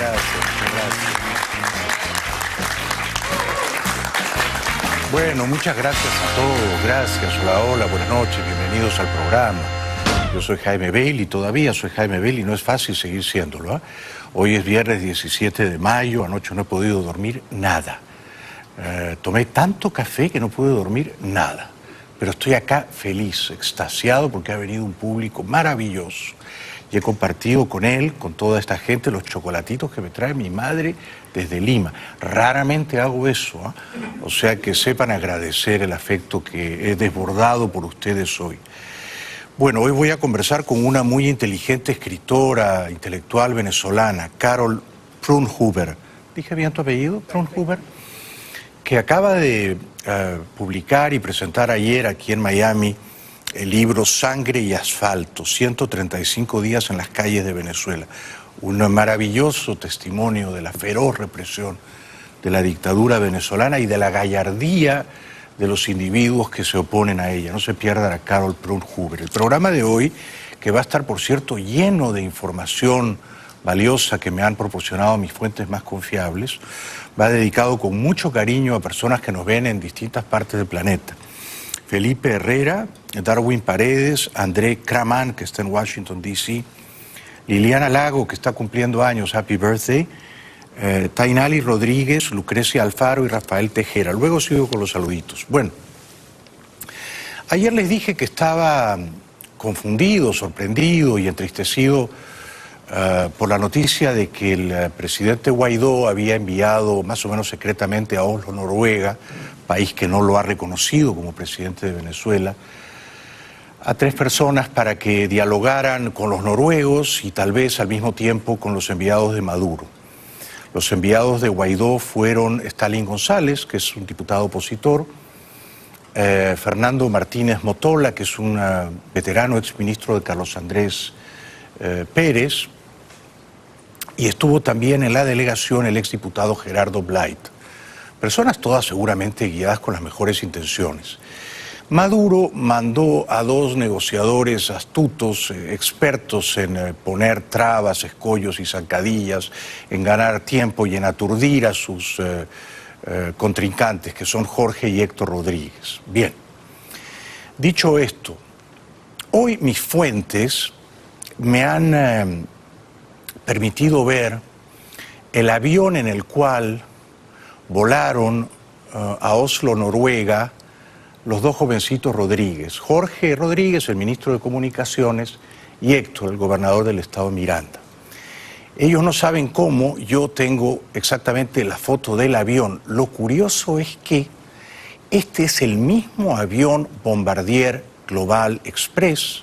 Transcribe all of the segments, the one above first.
gracias. Bueno, muchas gracias a todos, gracias, hola, buenas noches, bienvenidos al programa. Yo soy Jaime Bailey, todavía soy Jaime Bailey, no es fácil seguir siéndolo, ¿eh? Hoy es viernes 17 de mayo, anoche no he podido dormir nada. Tomé tanto café que no pude dormir nada. Pero estoy acá feliz, extasiado, porque ha venido un público maravilloso. Y he compartido con él, con toda esta gente, los chocolatitos que me trae mi madre desde Lima. Raramente hago eso, ¿eh? O sea que sepan agradecer el afecto que he desbordado por ustedes hoy. Bueno, hoy voy a conversar con una muy inteligente escritora, intelectual venezolana, Carol Prunhuber. ¿Dije bien tu apellido? Prunhuber. Que acaba de publicar y presentar ayer aquí en Miami el libro Sangre y Asfalto, 135 días en las calles de Venezuela. Un maravilloso testimonio de la feroz represión de la dictadura venezolana y de la gallardía de los individuos que se oponen a ella. No se pierdan a Carol Prunhuber. El programa de hoy, que va a estar, por cierto, lleno de información valiosa que me han proporcionado mis fuentes más confiables, va dedicado con mucho cariño a personas que nos ven en distintas partes del planeta. Felipe Herrera, Darwin Paredes, André Kraman, que está en Washington, D.C., Liliana Lago, que está cumpliendo años, happy birthday, Tainali Rodríguez, Lucrecia Alfaro y Rafael Tejera. Luego sigo con los saluditos. Bueno, ayer les dije que estaba confundido, sorprendido y entristecido por la noticia de que el presidente Guaidó había enviado más o menos secretamente a Oslo, Noruega, país que no lo ha reconocido como presidente de Venezuela, a 3 personas para que dialogaran con los noruegos y tal vez al mismo tiempo con los enviados de Maduro. Los enviados de Guaidó fueron Stalin González, que es un diputado opositor, Fernando Martínez Motola, que es un veterano exministro de Carlos Andrés Pérez, y estuvo también en la delegación el exdiputado Gerardo Blight. Personas todas seguramente guiadas con las mejores intenciones. Maduro mandó a 2 negociadores astutos, expertos en poner trabas, escollos y zancadillas, en ganar tiempo y en aturdir a sus contrincantes, que son Jorge y Héctor Rodríguez. Bien, dicho esto, hoy mis fuentes me han permitido ver el avión en el cual volaron a Oslo, Noruega, los 2 jovencitos Rodríguez. Jorge Rodríguez, el ministro de Comunicaciones, y Héctor, el gobernador del estado Miranda. Ellos no saben cómo, yo tengo exactamente la foto del avión. Lo curioso es que este es el mismo avión Bombardier Global Express,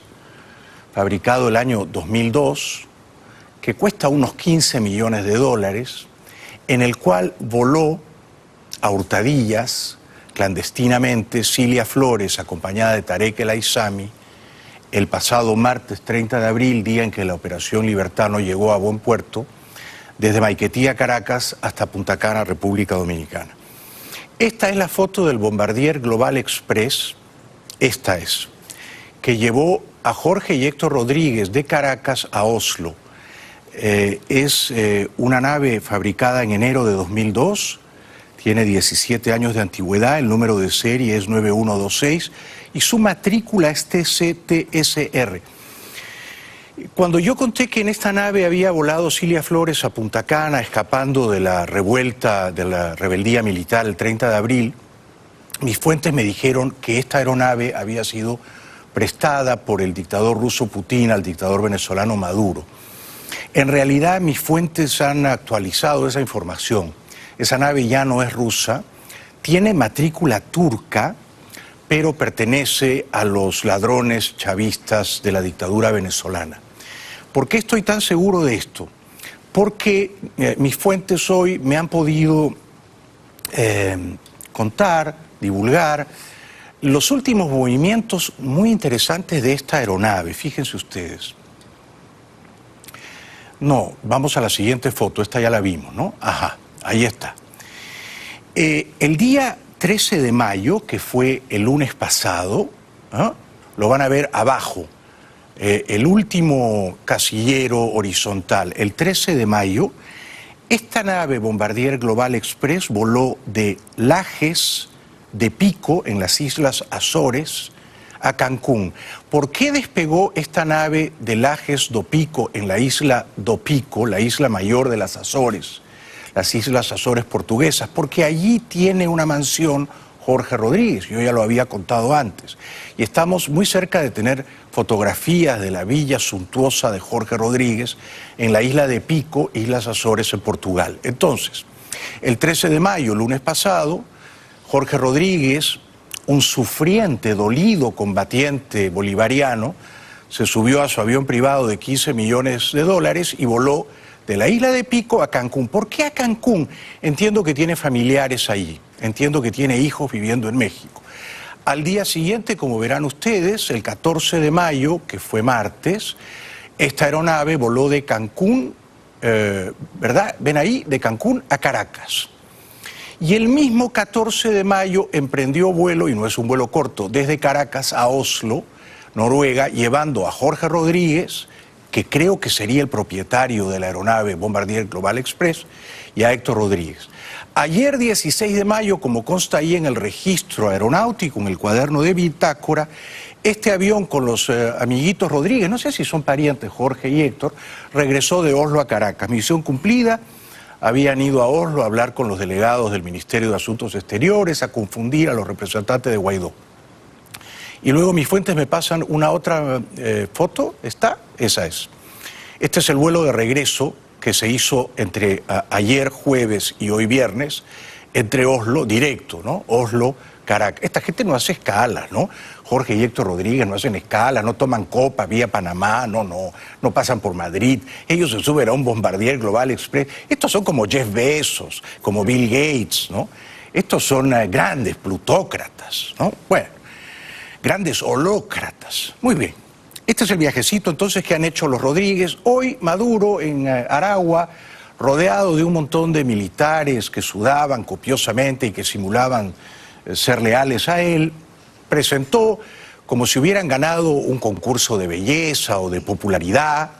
fabricado el año 2002, que cuesta unos 15 millones de dólares, en el cual voló a hurtadillas, clandestinamente, Cilia Flores, acompañada de Tarek El Aissami, el pasado martes 30 de abril, día en que la Operación Libertad no llegó a buen puerto, desde Maiquetía, Caracas, hasta Punta Cana, República Dominicana. Esta es la foto del Bombardier Global Express, esta es, que llevó a Jorge y Héctor Rodríguez de Caracas a Oslo. Es una nave fabricada en enero de 2002, tiene 17 años de antigüedad, el número de serie es 9126 y su matrícula es TCTSR. Cuando yo conté que en esta nave había volado Cilia Flores a Punta Cana, escapando de la revuelta, de la rebeldía militar el 30 de abril, mis fuentes me dijeron que esta aeronave había sido prestada por el dictador ruso Putin al dictador venezolano Maduro. En realidad mis fuentes han actualizado esa información. Esa nave ya no es rusa, tiene matrícula turca, pero pertenece a los ladrones chavistas de la dictadura venezolana. ¿Por qué estoy tan seguro de esto? Porque mis fuentes hoy me han podido contar, divulgar, los últimos movimientos muy interesantes de esta aeronave. Fíjense ustedes. No, vamos a la siguiente foto, esta ya la vimos, ¿no? Ajá, ahí está. El día 13 de mayo, que fue el lunes pasado, ¿eh? Lo van a ver abajo, el último casillero horizontal. El 13 de mayo, Esta nave Bombardier Global Express voló de Lajes de Pico, en las Islas Azores, a Cancún. ¿Por qué despegó esta nave de Lajes do Pico en la isla do Pico, la isla mayor de las Azores, las Islas Azores portuguesas? Porque allí tiene una mansión Jorge Rodríguez, yo ya lo había contado antes, y estamos muy cerca de tener fotografías de la villa suntuosa de Jorge Rodríguez en la isla de Pico, Islas Azores en Portugal. Entonces, el 13 de mayo, lunes pasado, Jorge Rodríguez, un sufriente, dolido combatiente bolivariano, se subió a su avión privado de $15 millones y voló de la isla de Pico a Cancún. ¿Por qué a Cancún? Entiendo que tiene familiares allí, entiendo que tiene hijos viviendo en México. Al día siguiente, como verán ustedes, el 14 de mayo, que fue martes, esta aeronave voló de Cancún, ¿verdad? Ven ahí, de Cancún a Caracas. Y el mismo 14 de mayo emprendió vuelo, y no es un vuelo corto, desde Caracas a Oslo, Noruega, llevando a Jorge Rodríguez, que creo que sería el propietario de la aeronave Bombardier Global Express, y a Héctor Rodríguez. Ayer, 16 de mayo, como consta ahí en el registro aeronáutico, en el cuaderno de bitácora, este avión con los amiguitos Rodríguez, no sé si son parientes Jorge y Héctor, regresó de Oslo a Caracas. Misión cumplida. Habían ido a Oslo a hablar con los delegados del Ministerio de Asuntos Exteriores, a confundir a los representantes de Guaidó. Y luego mis fuentes me pasan una otra foto, ¿está? Esa es. Este es el vuelo de regreso que se hizo entre ayer jueves y hoy viernes, entre Oslo, directo, ¿no? Oslo, Caracas. Esta gente no hace escalas, ¿no? Jorge y Héctor Rodríguez no hacen escalas, no toman copa vía Panamá, no pasan por Madrid. Ellos se suben a un Bombardier Global Express. Estos son como Jeff Bezos, como Bill Gates, ¿no? Estos son grandes plutócratas, ¿no? Bueno, grandes holócratas. Muy bien. Este es el viajecito entonces que han hecho los Rodríguez. Hoy Maduro en Aragua, rodeado de un montón de militares que sudaban copiosamente y que simulaban ser leales a él, presentó como si hubieran ganado un concurso de belleza o de popularidad,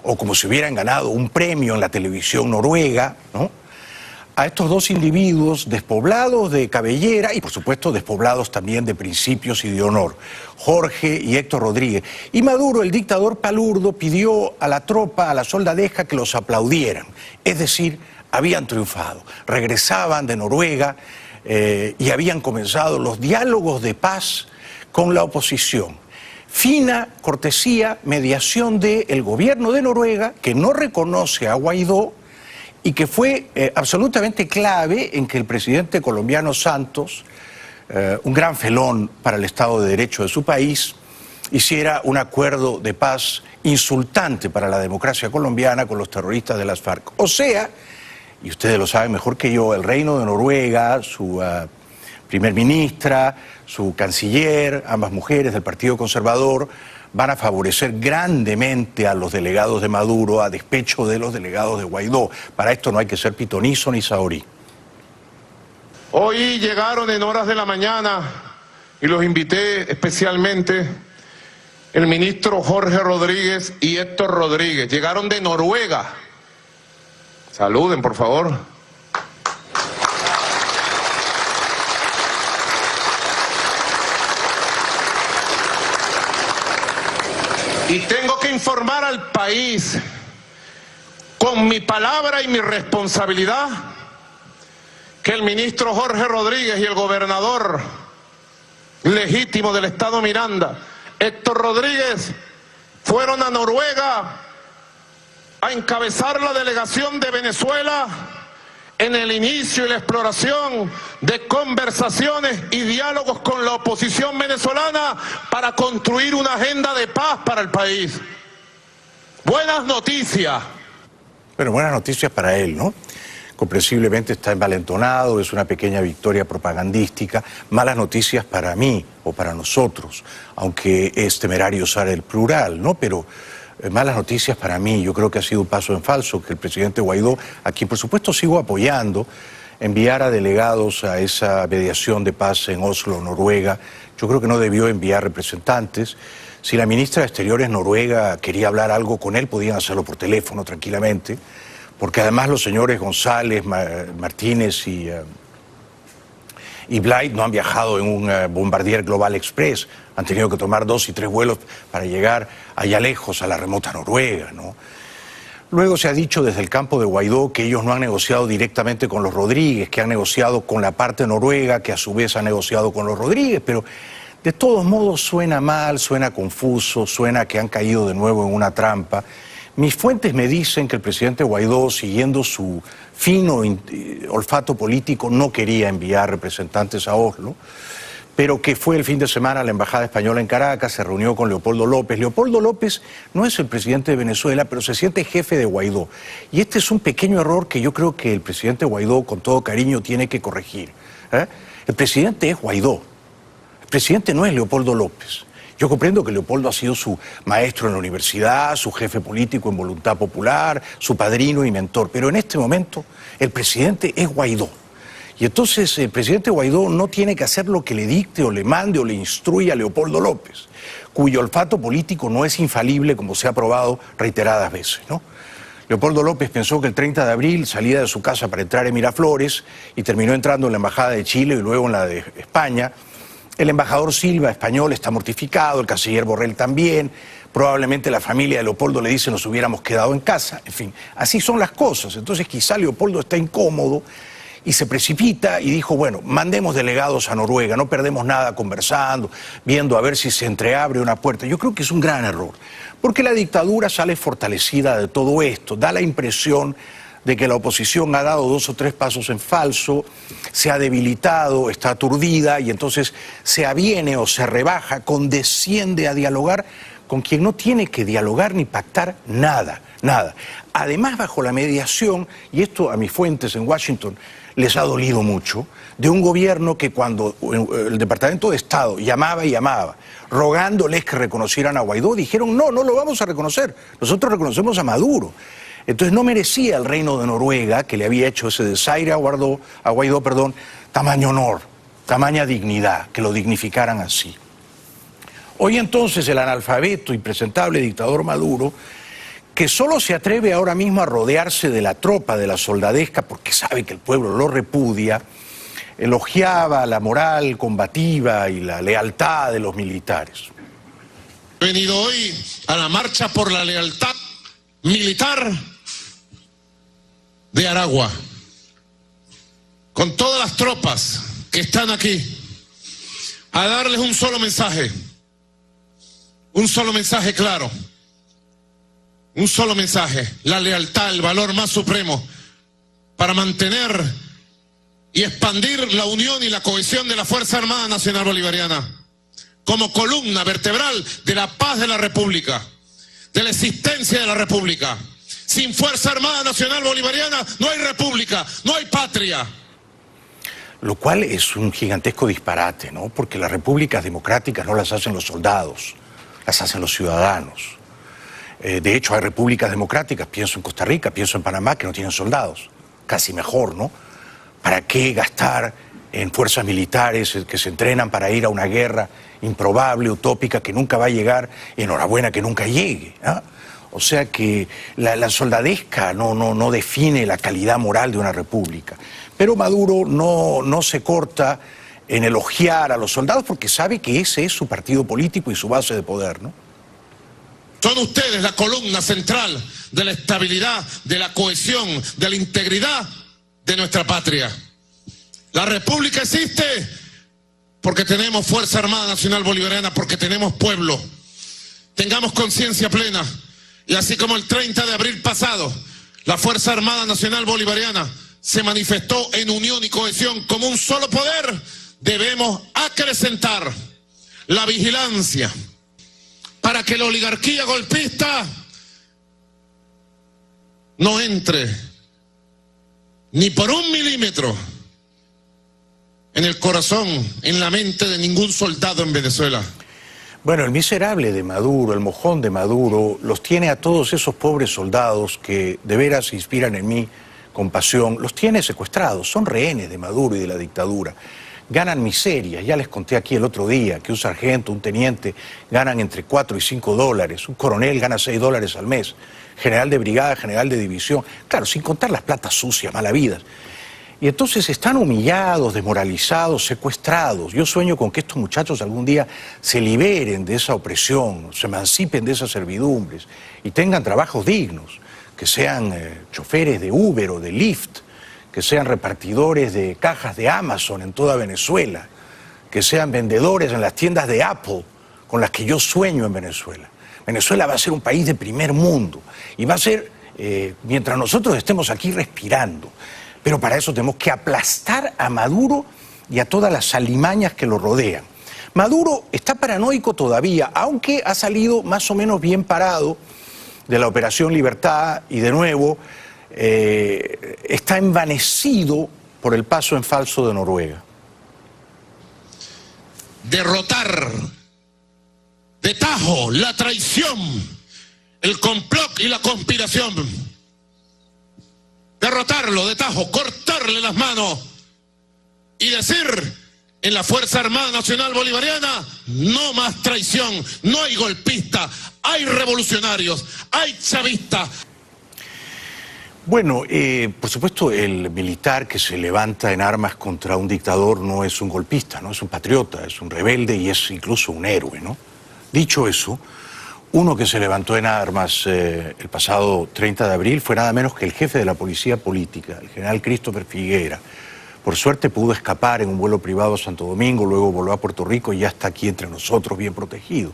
o como si hubieran ganado un premio en la televisión noruega, ¿no? A estos dos individuos despoblados de cabellera y por supuesto despoblados también de principios y de honor, Jorge y Héctor Rodríguez. Y Maduro, el dictador palurdo, pidió a la tropa, a la soldadeja, que los aplaudieran, es decir, habían triunfado, regresaban de Noruega y habían comenzado los diálogos de paz con la oposición. Fina cortesía, mediación del gobierno de Noruega, que no reconoce a Guaidó, y que fue absolutamente clave en que el presidente colombiano Santos, un gran felón para el Estado de Derecho de su país, hiciera un acuerdo de paz insultante para la democracia colombiana con los terroristas de las FARC. O sea, y ustedes lo saben mejor que yo, el Reino de Noruega, su primer ministra, su canciller, ambas mujeres del Partido Conservador, van a favorecer grandemente a los delegados de Maduro a despecho de los delegados de Guaidó. Para esto no hay que ser pitonizo ni saorí. Hoy llegaron en horas de la mañana, y los invité especialmente, el ministro Jorge Rodríguez y Héctor Rodríguez. Llegaron de Noruega. Saluden, por favor. Y tengo que informar al país, con mi palabra y mi responsabilidad, que el ministro Jorge Rodríguez y el gobernador legítimo del estado Miranda, Héctor Rodríguez, fueron a Noruega a encabezar la delegación de Venezuela en el inicio y la exploración de conversaciones y diálogos con la oposición venezolana para construir una agenda de paz para el país. Buenas noticias. Bueno, buenas noticias para él, ¿no? Comprensiblemente está envalentonado, es una pequeña victoria propagandística. Malas noticias para mí o para nosotros, aunque es temerario usar el plural, ¿no? Pero malas noticias para mí. Yo creo que ha sido un paso en falso que el presidente Guaidó, a quien por supuesto sigo apoyando, enviara delegados a esa mediación de paz en Oslo, Noruega. Yo creo que no debió enviar representantes, Si la ministra de Exteriores noruega quería hablar algo con él, podían hacerlo por teléfono tranquilamente, porque además los señores González, Martínez y Blyth no han viajado en un Bombardier Global Express, han tenido que tomar 2 y 3 vuelos para llegar allá lejos, a la remota Noruega, ¿no? Luego se ha dicho desde el campo de Guaidó que ellos no han negociado directamente con los Rodríguez, que han negociado con la parte noruega, que a su vez ha negociado con los Rodríguez, pero de todos modos suena mal, suena confuso, suena que han caído de nuevo en una trampa. Mis fuentes me dicen que el presidente Guaidó, siguiendo su fino olfato político, no quería enviar representantes a Oslo, pero que fue el fin de semana a la Embajada Española en Caracas, se reunió con Leopoldo López. Leopoldo López no es el presidente de Venezuela, pero se siente jefe de Guaidó. Y este es un pequeño error que yo creo que el presidente Guaidó, con todo cariño, tiene que corregir. El presidente es Guaidó. El presidente no es Leopoldo López. Yo comprendo que Leopoldo ha sido su maestro en la universidad, su jefe político en Voluntad Popular, su padrino y mentor, pero en este momento el presidente es Guaidó. Y entonces el presidente Guaidó no tiene que hacer lo que le dicte o le mande o le instruya a Leopoldo López, cuyo olfato político no es infalible, como se ha probado reiteradas veces, ¿no? Leopoldo López pensó que el 30 de abril salía de su casa para entrar en Miraflores y terminó entrando en la Embajada de Chile y luego en la de España. El embajador Silva, español, está mortificado, el canciller Borrell también. Probablemente la familia de Leopoldo le dice nos hubiéramos quedado en casa. En fin, así son las cosas. Entonces quizá Leopoldo está incómodo y se precipita y dijo, bueno, mandemos delegados a Noruega, no perdemos nada conversando, viendo a ver si se entreabre una puerta. Yo creo que es un gran error, porque la dictadura sale fortalecida de todo esto, da la impresión de que la oposición ha dado 2 o 3 pasos en falso, se ha debilitado, está aturdida y entonces se aviene o se rebaja, condesciende a dialogar con quien no tiene que dialogar ni pactar nada, nada. Además, bajo la mediación, y esto a mis fuentes en Washington les ha dolido mucho, de un gobierno que cuando el Departamento de Estado llamaba y llamaba, rogándoles que reconocieran a Guaidó, dijeron no, no lo vamos a reconocer, nosotros reconocemos a Maduro. Entonces no merecía el reino de Noruega, que le había hecho ese desaire a Guaidó, tamaño honor, tamaña dignidad, que lo dignificaran así. Hoy entonces el analfabeto y presentable dictador Maduro, que solo se atreve ahora mismo a rodearse de la tropa, de la soldadesca, porque sabe que el pueblo lo repudia, elogiaba la moral combativa y la lealtad de los militares. He venido hoy a la marcha por la lealtad militar de Aragua, con todas las tropas que están aquí, a darles un solo mensaje claro, un solo mensaje: la lealtad, el valor más supremo para mantener y expandir la unión y la cohesión de la Fuerza Armada Nacional Bolivariana como columna vertebral de la paz de la República, de la existencia de la República. Sin Fuerza Armada Nacional Bolivariana no hay República, no hay patria. Lo cual es un gigantesco disparate, ¿no? Porque las repúblicas democráticas no las hacen los soldados, las hacen los ciudadanos. De hecho, hay repúblicas democráticas, pienso en Costa Rica, pienso en Panamá, que no tienen soldados. Casi mejor, ¿no? ¿Para qué gastar en fuerzas militares que se entrenan para ir a una guerra improbable, utópica, que nunca va a llegar? Enhorabuena que nunca llegue, ¿no? O sea que la soldadesca no define la calidad moral de una república. Pero Maduro no se corta en elogiar a los soldados porque sabe que ese es su partido político y su base de poder, ¿no? Son ustedes la columna central de la estabilidad, de la cohesión, de la integridad de nuestra patria. La República existe porque tenemos Fuerza Armada Nacional Bolivariana, porque tenemos pueblo. Tengamos conciencia plena. Y así como el 30 de abril pasado, la Fuerza Armada Nacional Bolivariana se manifestó en unión y cohesión como un solo poder, debemos acrecentar la vigilancia para que la oligarquía golpista no entre ni por 1 milímetro en el corazón, en la mente de ningún soldado en Venezuela. Bueno, el miserable de Maduro, el mojón de Maduro, los tiene a todos esos pobres soldados que de veras inspiran en mí compasión, los tiene secuestrados, son rehenes de Maduro y de la dictadura. ganan miseria. Ya les conté aquí el otro día que un sargento, un teniente ganan entre 4 y 5 dólares, un coronel gana 6 dólares al mes, general de brigada, general de división, claro, sin contar las platas sucias, malavidas. Y entonces están humillados, desmoralizados, secuestrados. Yo sueño con que estos muchachos algún día se liberen de esa opresión, se emancipen de esas servidumbres y tengan trabajos dignos, que sean choferes de Uber o de Lyft, que sean repartidores de cajas de Amazon en toda Venezuela, que sean vendedores en las tiendas de Apple, con las que yo sueño en Venezuela. Venezuela va a ser un país de primer mundo y va a ser, mientras nosotros estemos aquí respirando. Pero para eso tenemos que aplastar a Maduro y a todas las alimañas que lo rodean. Maduro está paranoico todavía, aunque ha salido más o menos bien parado de la Operación Libertad y de nuevo está envanecido por el paso en falso de Noruega. Derrotar de tajo la traición, el complot y la conspiración. Derrotarlo de tajo, cortarle las manos y decir en la Fuerza Armada Nacional Bolivariana: no más traición, no hay golpistas, hay revolucionarios, hay chavistas. Bueno, por supuesto el militar que se levanta en armas contra un dictador no es un golpista, no es un patriota, es un rebelde y es incluso un héroe, ¿no? Dicho eso, uno que se levantó en armas el pasado 30 de abril fue nada menos que el jefe de la policía política, el general Christopher Figuera. Por suerte pudo escapar en un vuelo privado a Santo Domingo, luego voló a Puerto Rico y ya está aquí entre nosotros bien protegido.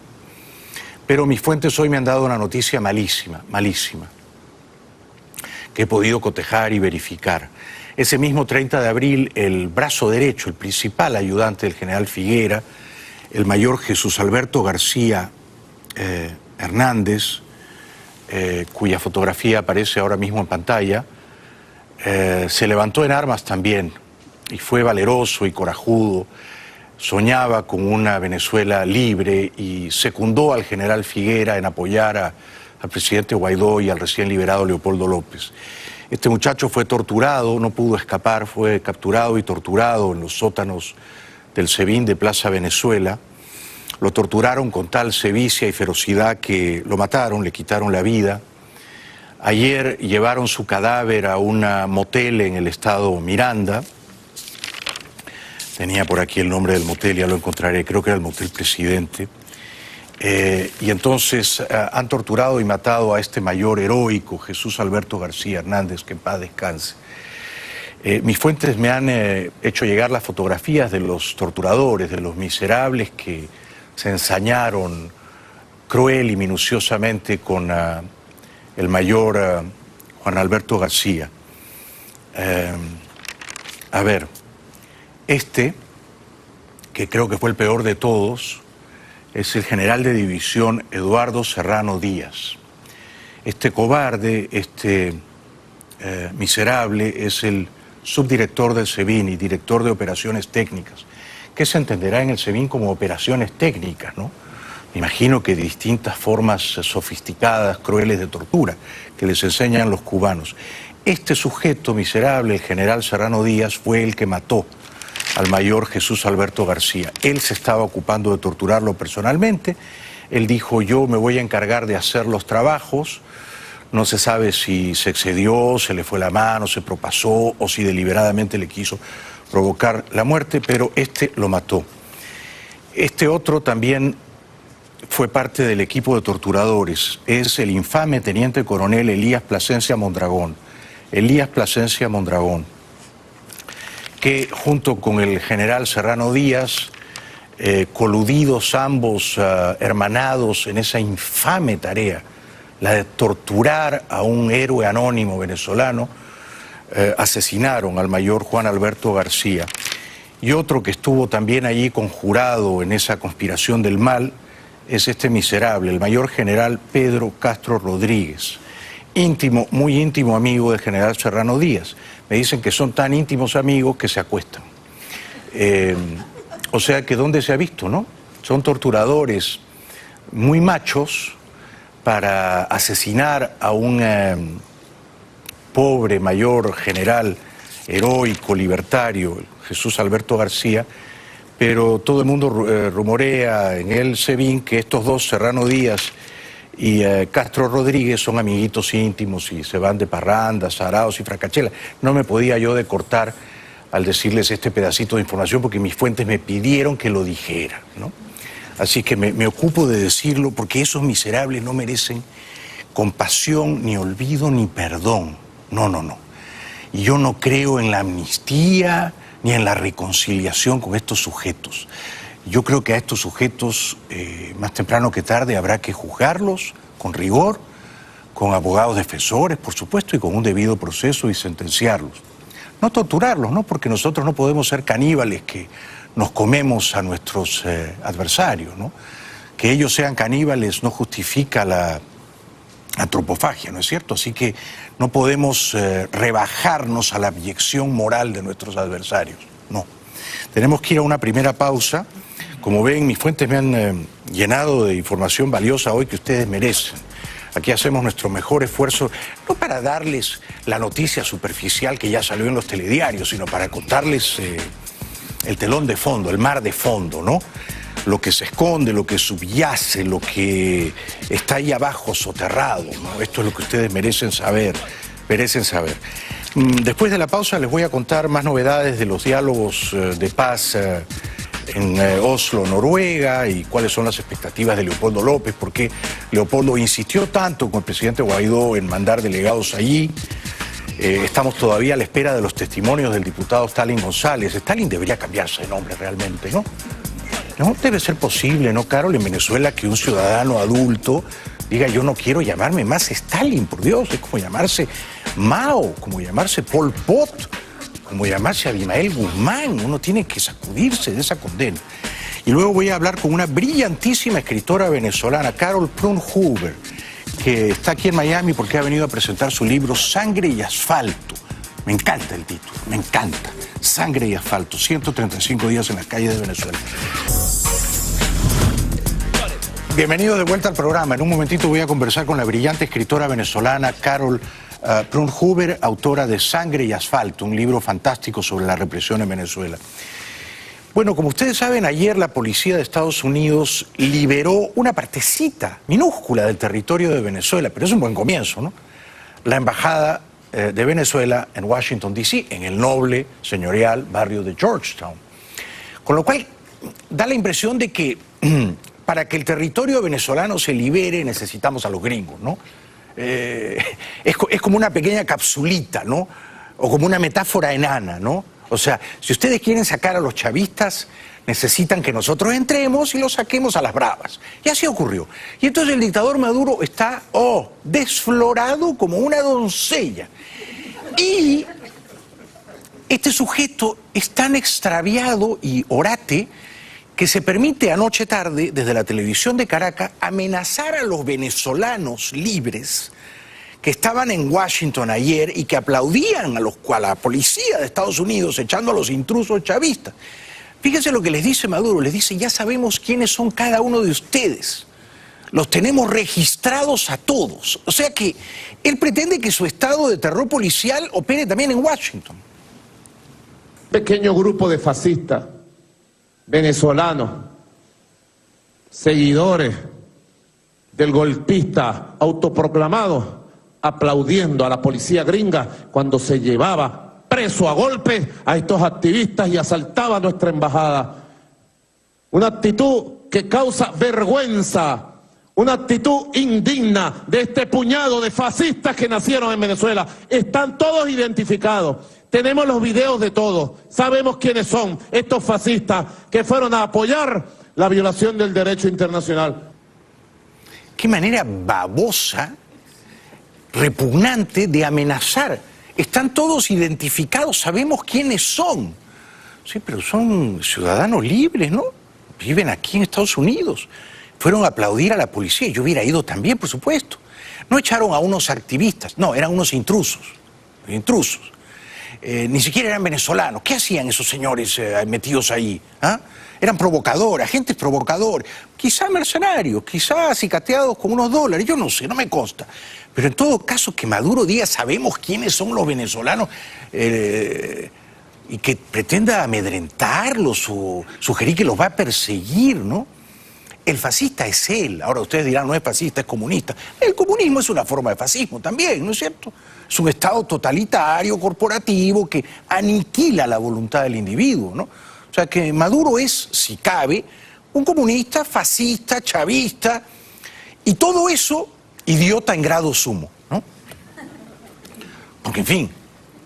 Pero mis fuentes hoy me han dado una noticia malísima, malísima, que he podido cotejar y verificar. Ese mismo 30 de abril, el brazo derecho, el principal ayudante del general Figuera, el mayor Jesús Alberto García Hernández, cuya fotografía aparece ahora mismo en pantalla, se levantó en armas también y fue valeroso y corajudo, soñaba con una Venezuela libre y secundó al general Figuera en apoyar al presidente Guaidó y al recién liberado Leopoldo López. Este muchacho fue torturado, no pudo escapar, fue capturado y torturado en los sótanos del SEBIN de Plaza Venezuela. Lo torturaron con tal sevicia y ferocidad que lo mataron, le quitaron la vida. Ayer llevaron su cadáver a un motel en el estado Miranda. Tenía por aquí el nombre del motel, ya lo encontraré, creo que era el Motel Presidente. Y entonces han torturado y matado a este mayor heroico, Jesús Alberto García Hernández, que en paz descanse. Mis fuentes me han hecho llegar las fotografías de los torturadores, de los miserables que se ensañaron cruel y minuciosamente con el mayor Juan Alberto García. A ver, que creo que fue el peor de todos, es el general de división Eduardo Serrano Díaz. Este cobarde, miserable, es el subdirector del SEBIN y director de operaciones técnicas, que se entenderá en el SEBIN como operaciones técnicas, ¿no? Me imagino que distintas formas sofisticadas, crueles de tortura que les enseñan los cubanos. Este sujeto miserable, el general Serrano Díaz, fue el que mató al mayor Jesús Alberto García. Él se estaba ocupando de torturarlo personalmente. Él dijo: yo me voy a encargar de hacer los trabajos. No se sabe si se excedió, se le fue la mano, se propasó o si deliberadamente le quiso provocar la muerte, pero lo mató. Este otro también fue parte del equipo de torturadores. Es el infame teniente coronel Elías Plasencia Mondragón. Elías Plasencia Mondragón, que junto con el general Serrano Díaz, coludidos ambos, hermanados en esa infame tarea, la de torturar a un héroe anónimo venezolano, asesinaron al mayor Juan Alberto García. Y otro que estuvo también allí conjurado en esa conspiración del mal es este miserable, el mayor general Pedro Castro Rodríguez, íntimo, muy íntimo amigo del general Serrano Díaz. Me dicen que son tan íntimos amigos que se acuestan. O sea que ¿dónde se ha visto, no? Son torturadores muy machos para asesinar a un pobre mayor general heroico, libertario, Jesús Alberto García, pero todo el mundo rumorea en el SEBIN que estos dos, Serrano Díaz y Castro Rodríguez, son amiguitos íntimos y se van de parrandas, araos y fracachelas. No me podía yo de cortar al decirles este pedacito de información porque mis fuentes me pidieron que lo dijera, ¿no? Así que me ocupo de decirlo porque esos miserables no merecen compasión, ni olvido, ni perdón. No, no, no. Y yo no creo en la amnistía ni en la reconciliación con estos sujetos. Yo creo que a estos sujetos, más temprano que tarde, habrá que juzgarlos con rigor, con abogados defensores, por supuesto, y con un debido proceso y sentenciarlos. No torturarlos, ¿no? Porque nosotros no podemos ser caníbales que nos comemos a nuestros adversarios, ¿no? Que ellos sean caníbales no justifica la antropofagia, ¿no es cierto? Así que no podemos rebajarnos a la abyección moral de nuestros adversarios, no. Tenemos que ir a una primera pausa. Como ven, mis fuentes me han llenado de información valiosa hoy que ustedes merecen. Aquí hacemos nuestro mejor esfuerzo, no para darles la noticia superficial que ya salió en los telediarios, sino para contarles el telón de fondo, el mar de fondo, ¿no? Lo que se esconde, lo que subyace, lo que está ahí abajo soterrado, ¿no? Esto es lo que ustedes merecen saber, Después de la pausa les voy a contar más novedades de los diálogos de paz en Oslo, Noruega, y cuáles son las expectativas de Leopoldo López, por qué Leopoldo insistió tanto con el presidente Guaidó en mandar delegados allí. Estamos todavía a la espera de los testimonios del diputado Stalin González. Stalin debería cambiarse de nombre realmente, ¿no? No debe ser posible, ¿no, Carol, en Venezuela que un ciudadano adulto diga yo no quiero llamarme más Stalin, por Dios, es como llamarse Mao, como llamarse Pol Pot, como llamarse Abimael Guzmán. Uno tiene que sacudirse de esa condena. Y luego voy a hablar con una brillantísima escritora venezolana, Carol Prunhuber, que está aquí en Miami porque ha venido a presentar su libro Sangre y Asfalto. Me encanta el título, me encanta. Sangre y Asfalto, 135 días en las calles de Venezuela. Bienvenidos de vuelta al programa. En un momentito voy a conversar con la brillante escritora venezolana Carol Prunhuber, autora de Sangre y Asfalto, un libro fantástico sobre la represión en Venezuela. Bueno, como ustedes saben, ayer la policía de Estados Unidos liberó una partecita minúscula del territorio de Venezuela, pero es un buen comienzo, ¿no? La embajada de Venezuela en Washington, D.C., en el noble, señorial barrio de Georgetown. Con lo cual, da la impresión de que para que el territorio venezolano se libere necesitamos a los gringos, ¿no? Es como una pequeña capsulita, ¿no? O como una metáfora enana, ¿no? O sea, si ustedes quieren sacar a los chavistas, necesitan que nosotros entremos y los saquemos a las bravas. Y así ocurrió. Y entonces el dictador Maduro está, desflorado como una doncella. Y este sujeto es tan extraviado y orate que se permite anoche tarde, desde la televisión de Caracas, amenazar a los venezolanos libres que estaban en Washington ayer y que aplaudían a la policía de Estados Unidos echando a los intrusos chavistas. Fíjense lo que les dice Maduro, les dice, ya sabemos quiénes son cada uno de ustedes. Los tenemos registrados a todos. O sea que él pretende que su estado de terror policial opere también en Washington. Pequeño grupo de fascistas venezolanos, seguidores del golpista autoproclamado, aplaudiendo a la policía gringa cuando se llevaba preso a golpes a estos activistas y asaltaba nuestra embajada. Una actitud que causa vergüenza, una actitud indigna de este puñado de fascistas que nacieron en Venezuela. Están todos identificados. Tenemos los videos de todos, sabemos quiénes son estos fascistas que fueron a apoyar la violación del derecho internacional. Qué manera babosa, repugnante de amenazar. Están todos identificados, sabemos quiénes son. Sí, pero son ciudadanos libres, ¿no? Viven aquí en Estados Unidos. Fueron a aplaudir a la policía, yo hubiera ido también, por supuesto. No echaron a unos activistas, no, eran unos intrusos. Ni siquiera eran venezolanos. ¿Qué hacían esos señores metidos ahí? ¿Ah? eran provocadores, agentes provocadores, quizá mercenarios, quizá acicateados con unos dólares, yo no sé, no me consta. Pero en todo caso que Maduro diga sabemos quiénes son los venezolanos y que pretenda amedrentarlos o sugerir que los va a perseguir, ¿no? El fascista es él. Ahora ustedes dirán, no es fascista, es comunista. El comunismo es una forma de fascismo también, ¿no es cierto? Es un estado totalitario, corporativo, que aniquila la voluntad del individuo, ¿no? O sea que Maduro es, si cabe, un comunista, fascista, chavista, y todo eso idiota en grado sumo, ¿no? Porque, en fin,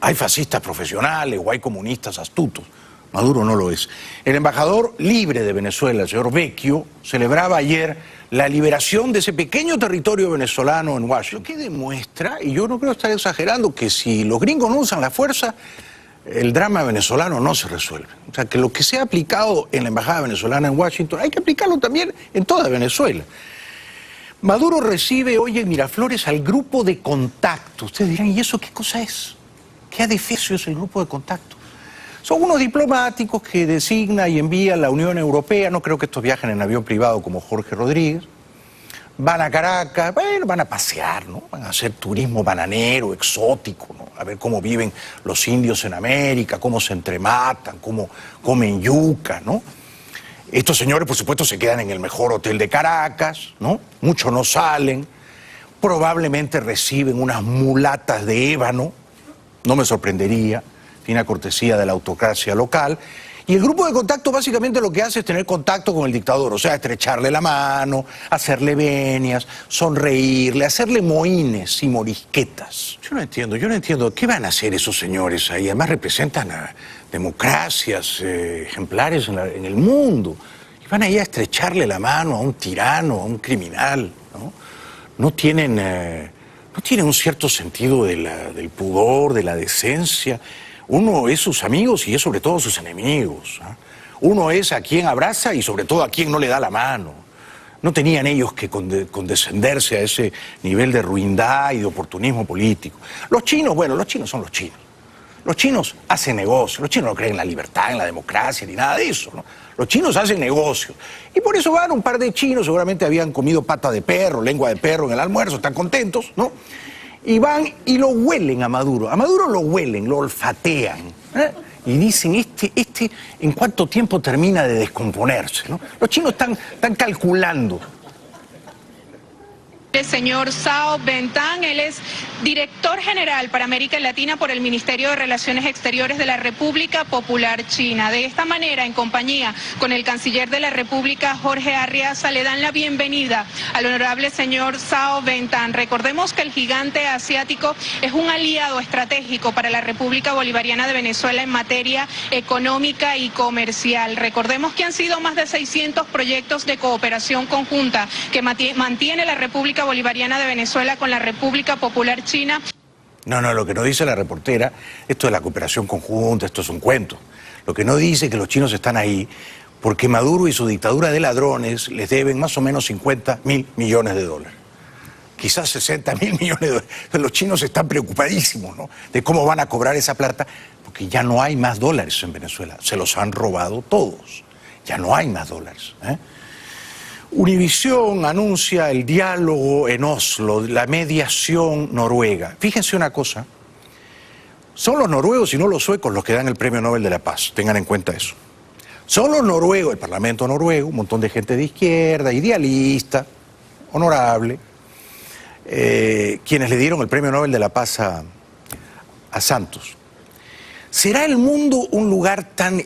hay fascistas profesionales o hay comunistas astutos. Maduro no lo es. El embajador libre de Venezuela, el señor Vecchio, celebraba ayer la liberación de ese pequeño territorio venezolano en Washington, que demuestra, y yo no creo estar exagerando, que si los gringos no usan la fuerza, el drama venezolano no se resuelve. O sea, que lo que se ha aplicado en la embajada venezolana en Washington, hay que aplicarlo también en toda Venezuela. Maduro recibe hoy en Miraflores al grupo de contacto. Ustedes dirán, ¿y eso qué cosa es? ¿Qué adefesio es el grupo de contacto? Son unos diplomáticos que designa y envía la Unión Europea. No creo que estos viajen en avión privado como Jorge Rodríguez. Van a Caracas, bueno, van a pasear, ¿no? Van a hacer turismo bananero, exótico, ¿no? A ver cómo viven los indios en América, cómo se entrematan, cómo comen yuca, ¿no? Estos señores, por supuesto, se quedan en el mejor hotel de Caracas, ¿no? Muchos no salen. Probablemente reciben unas mulatas de ébano, no me sorprendería. Tiene cortesía de la autocracia local, y el grupo de contacto básicamente lo que hace es tener contacto con el dictador, o sea, estrecharle la mano, hacerle venias, sonreírle, hacerle mohines y morisquetas. Yo no entiendo, ¿qué van a hacer esos señores ahí? Además representan a democracias ejemplares en el mundo, y van ahí a estrecharle la mano a un tirano, a un criminal, ¿no? No tienen un cierto sentido del pudor, de la decencia. Uno es sus amigos y es sobre todo sus enemigos, ¿eh? Uno es a quien abraza y sobre todo a quien no le da la mano. No tenían ellos que condescenderse a ese nivel de ruindad y de oportunismo político. Los chinos, bueno, los chinos son los chinos. Los chinos hacen negocio, los chinos no creen en la libertad, en la democracia, ni nada de eso, ¿no? Los chinos hacen negocio. Y por eso van un par de chinos, seguramente habían comido pata de perro, lengua de perro en el almuerzo, están contentos, ¿no? Y van y lo huelen a Maduro lo huelen, lo olfatean, ¿eh? Y dicen, este en cuánto tiempo termina de descomponerse, ¿no? Los chinos están calculando. El señor Zhao Bentang, él es director general para América Latina por el Ministerio de Relaciones Exteriores de la República Popular China. De esta manera, en compañía con el canciller de la República, Jorge Arriaza, le dan la bienvenida al honorable señor Zhao Bentang. Recordemos que el gigante asiático es un aliado estratégico para la República Bolivariana de Venezuela en materia económica y comercial. Recordemos que han sido más de 600 proyectos de cooperación conjunta que mantiene la República Bolivariana de Venezuela con la República Popular China. No, lo que no dice la reportera, esto de la cooperación conjunta, esto es un cuento. Lo que no dice es que los chinos están ahí porque Maduro y su dictadura de ladrones les deben más o menos 50.000 millones de dólares. Quizás 60.000 millones de dólares. Los chinos están preocupadísimos, ¿no?, de cómo van a cobrar esa plata, porque ya no hay más dólares en Venezuela. Se los han robado todos. Ya no hay más dólares, ¿eh? Univisión anuncia el diálogo en Oslo, la mediación noruega. Fíjense una cosa, son los noruegos y no los suecos los que dan el Premio Nobel de la Paz, tengan en cuenta eso. Son los noruegos, el Parlamento noruego, un montón de gente de izquierda, idealista, honorable, quienes le dieron el Premio Nobel de la Paz a Santos. ¿Será el mundo un lugar tan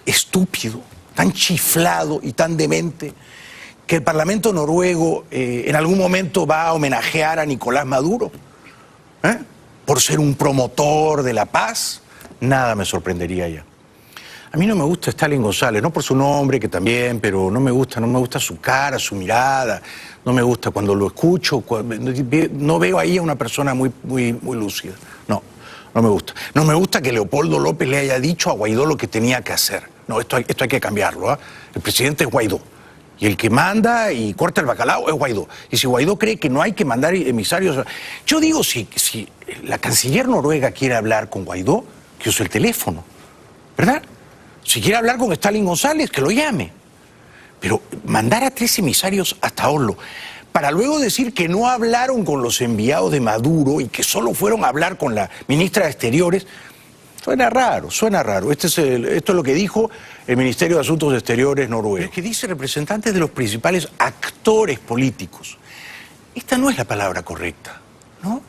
estúpido, tan chiflado y tan demente que el Parlamento noruego en algún momento va a homenajear a Nicolás Maduro? Por ser un promotor de la paz? Nada me sorprendería ya. A mí no me gusta Stalin González, no por su nombre, que también, pero no me gusta su cara, su mirada, no me gusta cuando lo escucho, no veo ahí a una persona muy lúcida. No me gusta. No me gusta que Leopoldo López le haya dicho a Guaidó lo que tenía que hacer. No, esto hay que cambiarlo, ¿eh? El presidente es Guaidó. Y el que manda y corta el bacalao es Guaidó. Y si Guaidó cree que no hay que mandar emisarios... Yo digo, si la canciller noruega quiere hablar con Guaidó, que use el teléfono, ¿verdad? Si quiere hablar con Stalin González, que lo llame. Pero mandar a 3 emisarios hasta Oslo, para luego decir que no hablaron con los enviados de Maduro y que solo fueron a hablar con la ministra de Exteriores, suena raro, suena raro. Esto es lo que dijo el Ministerio de Asuntos Exteriores noruego. Es que dice representantes de los principales actores políticos. Esta no es la palabra correcta, ¿no?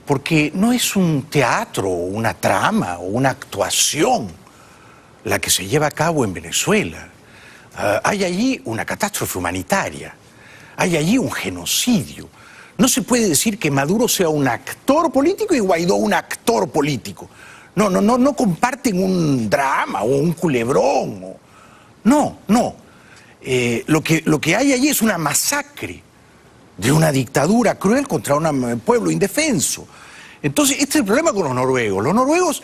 Porque no es un teatro, una trama o una actuación la que se lleva a cabo en Venezuela. Hay allí una catástrofe humanitaria, hay allí un genocidio. No se puede decir que Maduro sea un actor político y Guaidó un actor político. No comparten un drama o un culebrón. No. Lo que hay allí es una masacre de una dictadura cruel contra un pueblo indefenso. Entonces, este es el problema con los noruegos. Los noruegos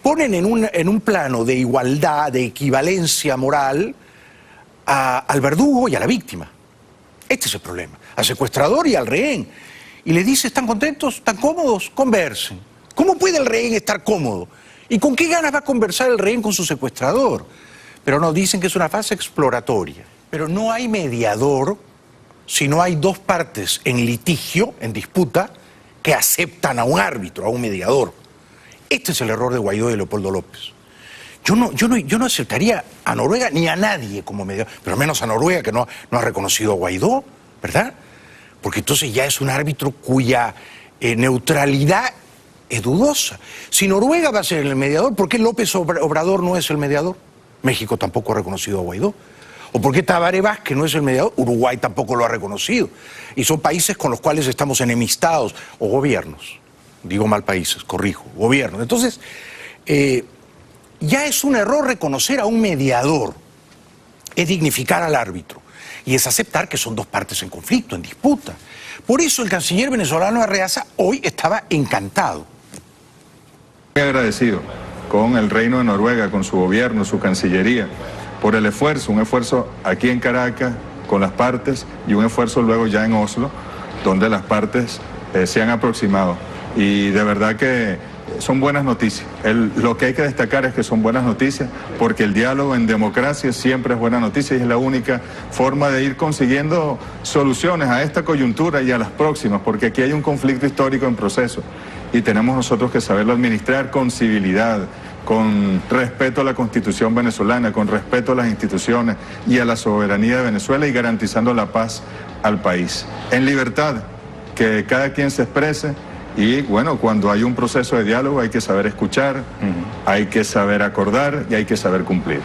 ponen en un plano de igualdad, de equivalencia moral, al verdugo y a la víctima. Este es el problema. Al secuestrador y al rehén. Y le dice, ¿están contentos? ¿Están cómodos? Conversen. ¿Cómo puede el rehén estar cómodo? ¿Y con qué ganas va a conversar el rehén con su secuestrador? Pero nos dicen que es una fase exploratoria. Pero no hay mediador si no hay 2 partes en litigio, en disputa, que aceptan a un árbitro, a un mediador. Este es el error de Guaidó y de Leopoldo López. Yo no aceptaría a Noruega ni a nadie como mediador, pero menos a Noruega, que no ha reconocido a Guaidó, ¿verdad? Porque entonces ya es un árbitro cuya neutralidad es dudosa. Si Noruega va a ser el mediador, ¿por qué López Obrador no es el mediador? México tampoco ha reconocido a Guaidó. ¿O por qué Tabaré Vázquez no es el mediador? Uruguay tampoco lo ha reconocido. Y son países con los cuales estamos enemistados, o gobiernos. Digo mal países, corrijo, gobiernos. Entonces, ya es un error reconocer a un mediador. Es dignificar al árbitro. Y es aceptar que son 2 partes en conflicto, en disputa. Por eso el canciller venezolano Arreaza hoy estaba encantado. Muy agradecido con el Reino de Noruega, con su gobierno, su cancillería, por el esfuerzo, un esfuerzo aquí en Caracas con las partes y un esfuerzo luego ya en Oslo, donde las partes se han aproximado. Y de verdad que son buenas noticias. Lo que hay que destacar es que son buenas noticias, porque el diálogo en democracia siempre es buena noticia y es la única forma de ir consiguiendo soluciones a esta coyuntura y a las próximas, porque aquí hay un conflicto histórico en proceso y tenemos nosotros que saberlo administrar con civilidad, con respeto a la Constitución venezolana, con respeto a las instituciones y a la soberanía de Venezuela y garantizando la paz al país. En libertad, que cada quien se exprese. Y bueno, cuando hay un proceso de diálogo hay que saber escuchar, hay que saber acordar y hay que saber cumplir.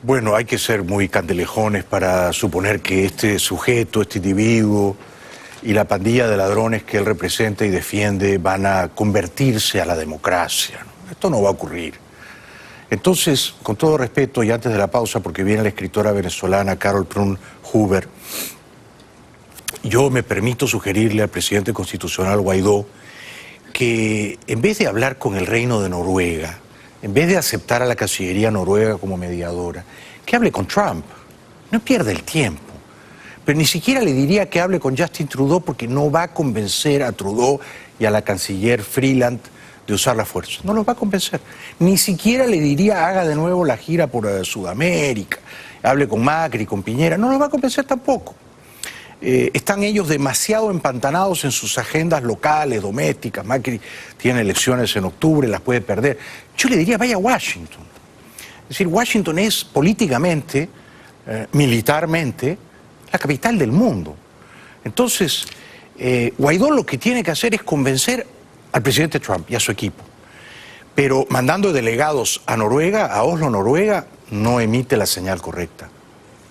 Bueno, hay que ser muy candelejones para suponer que este sujeto, este individuo y la pandilla de ladrones que él representa y defiende van a convertirse a la democracia, ¿no? Esto no va a ocurrir. Entonces, con todo respeto y antes de la pausa, porque viene la escritora venezolana Carol Prun Huber, yo me permito sugerirle al presidente constitucional Guaidó que en vez de hablar con el Reino de Noruega, en vez de aceptar a la Cancillería noruega como mediadora, que hable con Trump, no pierda el tiempo. Pero ni siquiera le diría que hable con Justin Trudeau porque no va a convencer a Trudeau y a la canciller Freeland de usar la fuerza. No los va a convencer. Ni siquiera le diría haga de nuevo la gira por Sudamérica, hable con Macri, con Piñera. No los va a convencer tampoco. Están ellos demasiado empantanados en sus agendas locales, domésticas. Macri tiene elecciones en octubre, las puede perder. Yo le diría vaya a Washington. Es decir, Washington es políticamente, militarmente, la capital del mundo. Entonces, Guaidó lo que tiene que hacer es convencer al presidente Trump y a su equipo. Pero mandando delegados a Noruega, a Oslo, Noruega, no emite la señal correcta.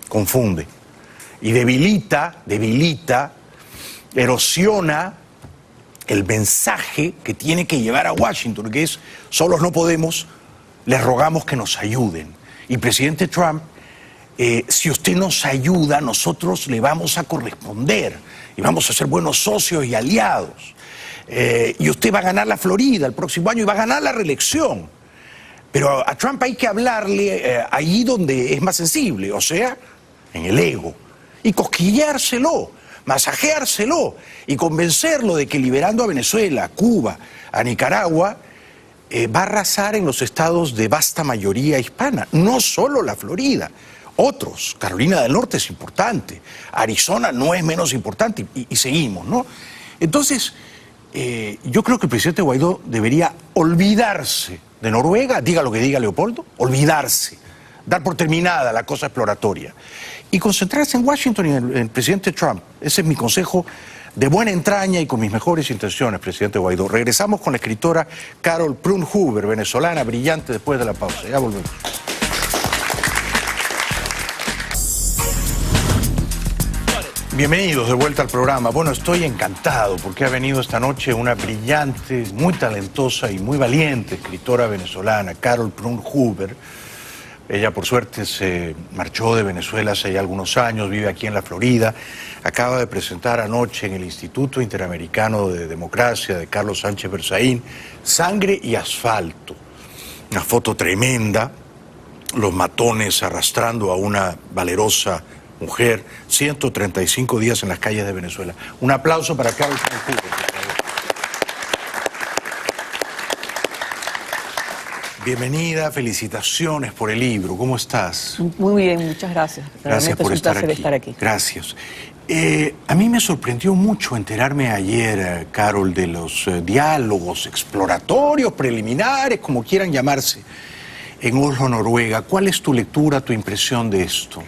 Confunde. Y debilita, erosiona el mensaje que tiene que llevar a Washington, que es, solos no podemos, les rogamos que nos ayuden. Y presidente Trump, si usted nos ayuda, nosotros le vamos a corresponder y vamos a ser buenos socios y aliados. Y usted va a ganar la Florida el próximo año y va a ganar la reelección. Pero a Trump hay que hablarle allí donde es más sensible, o sea, en el ego. Y cosquillárselo, masajeárselo y convencerlo de que liberando a Venezuela, a Cuba, a Nicaragua, va a arrasar en los estados de vasta mayoría hispana, no solo la Florida, otros. Carolina del Norte es importante, Arizona no es menos importante y seguimos, ¿no? Entonces, yo creo que el presidente Guaidó debería olvidarse de Noruega, diga lo que diga Leopoldo, olvidarse, dar por terminada la cosa exploratoria y concentrarse en Washington y en el presidente Trump. Ese es mi consejo de buena entraña y con mis mejores intenciones, presidente Guaidó. Regresamos con la escritora Carol Prunhuber, venezolana, brillante, después de la pausa. Ya volvemos. Bienvenidos de vuelta al programa. Bueno, estoy encantado porque ha venido esta noche una brillante, muy talentosa y muy valiente escritora venezolana, Carol Prunhuber. Ella, por suerte, se marchó de Venezuela hace ya algunos años, vive aquí en la Florida. Acaba de presentar anoche en el Instituto Interamericano de Democracia de Carlos Sánchez Berzaín, Sangre y Asfalto. Una foto tremenda, los matones arrastrando a una valerosa mujer, 135 días en las calles de Venezuela. Un aplauso para Carol Prunhuber. Bienvenida, felicitaciones por el libro. ¿Cómo estás? Muy bien, muchas gracias. Gracias por estar aquí. Gracias. A mí me sorprendió mucho enterarme ayer, Carol, de los diálogos exploratorios, preliminares, como quieran llamarse, en Oslo, Noruega. ¿Cuál es tu lectura, tu impresión de esto?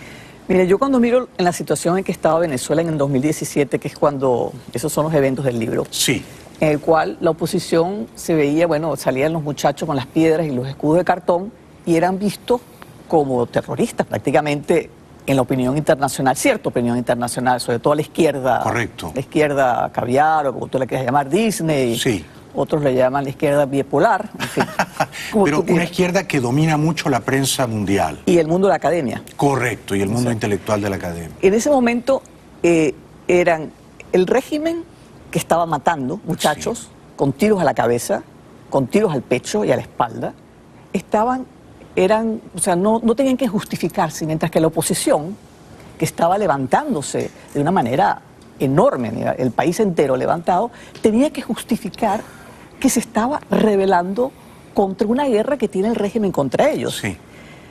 Mire, yo cuando miro en la situación en que estaba Venezuela en el 2017, que es cuando esos son los eventos del libro. Sí. En el cual la oposición se veía, bueno, salían los muchachos con las piedras y los escudos de cartón y eran vistos como terroristas prácticamente en la opinión internacional, cierta opinión internacional, sobre todo la izquierda. Correcto. La izquierda caviar o como tú le quieras llamar, Disney. Sí. Otros le llaman la izquierda bipolar, en fin. Pero una izquierda que domina mucho la prensa mundial. Y el mundo de la academia. Correcto, y el mundo intelectual de la academia. En ese momento eran el régimen que estaba matando muchachos, sí, con tiros a la cabeza, con tiros al pecho y a la espalda, no tenían que justificarse, mientras que la oposición, que estaba levantándose de una manera enorme, el país entero levantado, tenía que justificar que se estaba rebelando contra una guerra que tiene el régimen contra ellos. Sí.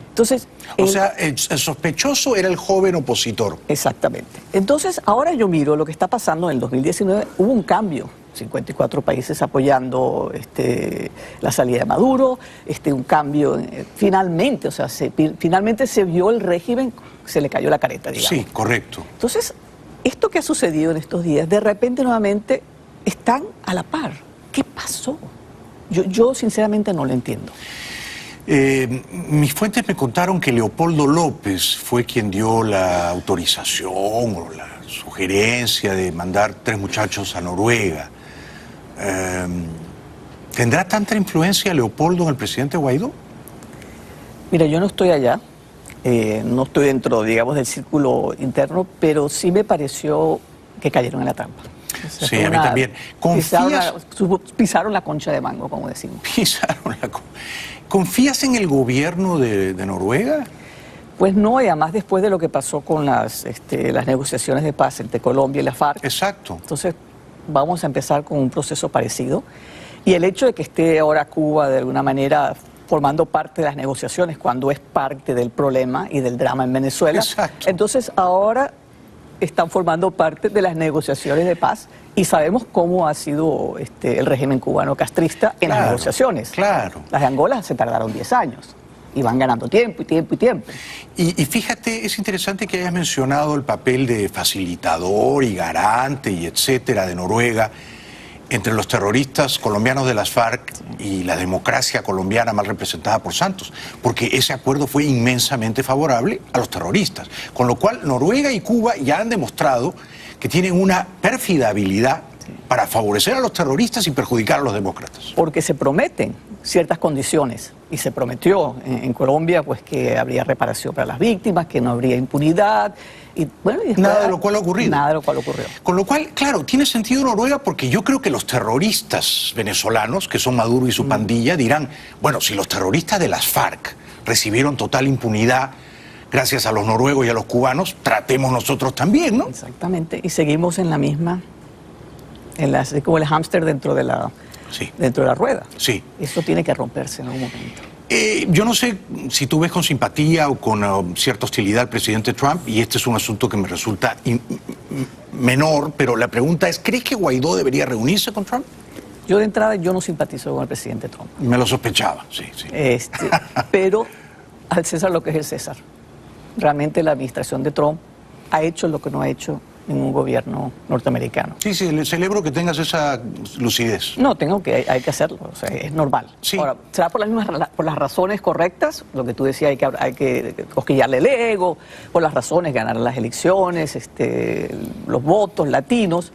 Entonces, o sea, el sospechoso era el joven opositor. Exactamente. Entonces, ahora yo miro lo que está pasando en el 2019, hubo un cambio, 54 países apoyando la salida de Maduro, un cambio finalmente, o sea, finalmente se vio el régimen, se le cayó la careta, digamos. Sí, correcto. Entonces, esto que ha sucedido en estos días, de repente nuevamente están a la par. ¿Qué pasó? Yo sinceramente no lo entiendo. Mis fuentes me contaron que Leopoldo López fue quien dio la autorización o la sugerencia de mandar 3 muchachos a Noruega. ¿Tendrá tanta influencia Leopoldo en el presidente Guaidó? Mira, yo no estoy allá, no estoy dentro, digamos, del círculo interno, pero sí me pareció que cayeron en la trampa. O sea, sí, a mí también. Pisaron la concha de mango, como decimos. Pisaron la concha. ¿Confías en el gobierno de Noruega? Pues no, y además después de lo que pasó con las negociaciones de paz entre Colombia y la FARC. Exacto. Entonces vamos a empezar con un proceso parecido. Y el hecho de que esté ahora Cuba de alguna manera formando parte de las negociaciones cuando es parte del problema y del drama en Venezuela. Exacto. Entonces ahora están formando parte de las negociaciones de paz y sabemos cómo ha sido el régimen cubano castrista en las negociaciones. Claro. Las de Angola se tardaron 10 años y van ganando tiempo y tiempo y tiempo. Y fíjate, es interesante que hayas mencionado el papel de facilitador y garante y etcétera de Noruega entre los terroristas colombianos de las FARC y la democracia colombiana mal representada por Santos, porque ese acuerdo fue inmensamente favorable a los terroristas, con lo cual Noruega y Cuba ya han demostrado que tienen una pérfida habilidad para favorecer a los terroristas y perjudicar a los demócratas. Porque se prometen ciertas condiciones, y se prometió en Colombia pues que habría reparación para las víctimas, que no habría impunidad, y bueno, y nada de lo cual ha ocurrido. Nada de lo cual ocurrió. Con lo cual, claro, tiene sentido Noruega porque yo creo que los terroristas venezolanos, que son Maduro y su pandilla, dirán, bueno, si los terroristas de las FARC recibieron total impunidad gracias a los noruegos y a los cubanos, tratemos nosotros también, ¿no? Exactamente, y seguimos en la misma, como el hámster dentro de la Sí. dentro de la rueda. Sí. Eso tiene que romperse en algún momento. Yo no sé si tú ves con simpatía o con cierta hostilidad al presidente Trump, y este es un asunto que me resulta menor, pero la pregunta es, ¿crees que Guaidó debería reunirse con Trump? Yo de entrada yo no simpatizo con el presidente Trump. Me lo sospechaba, sí. Pero al César lo que es el César. Realmente la administración de Trump ha hecho lo que no ha hecho ningún gobierno norteamericano. Sí, le celebro que tengas esa lucidez. No, hay que hacerlo, o sea, es normal. Sí. Ahora, será por las razones correctas, lo que tú decías, hay que cosquillarle el ego, por las razones, ganar las elecciones, los votos latinos,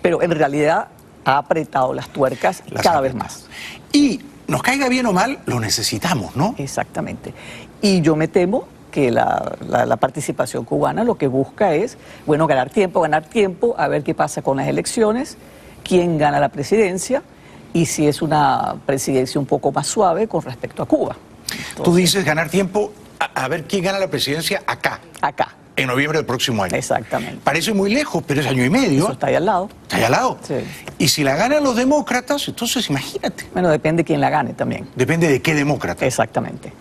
pero en realidad ha apretado las tuercas cada vez más. Y nos caiga bien o mal, lo necesitamos, ¿no? Exactamente. Y yo me temo que la participación cubana lo que busca es, bueno, ganar tiempo, a ver qué pasa con las elecciones, quién gana la presidencia y si es una presidencia un poco más suave con respecto a Cuba. Entonces, tú dices ganar tiempo a ver quién gana la presidencia acá. Acá. En noviembre del próximo año. Exactamente. Parece muy lejos, pero es año y medio. Eso está ahí al lado. Está ahí al lado. Sí. Y si la ganan los demócratas, entonces imagínate. Bueno, depende de quién la gane también. Depende de qué demócrata. Exactamente.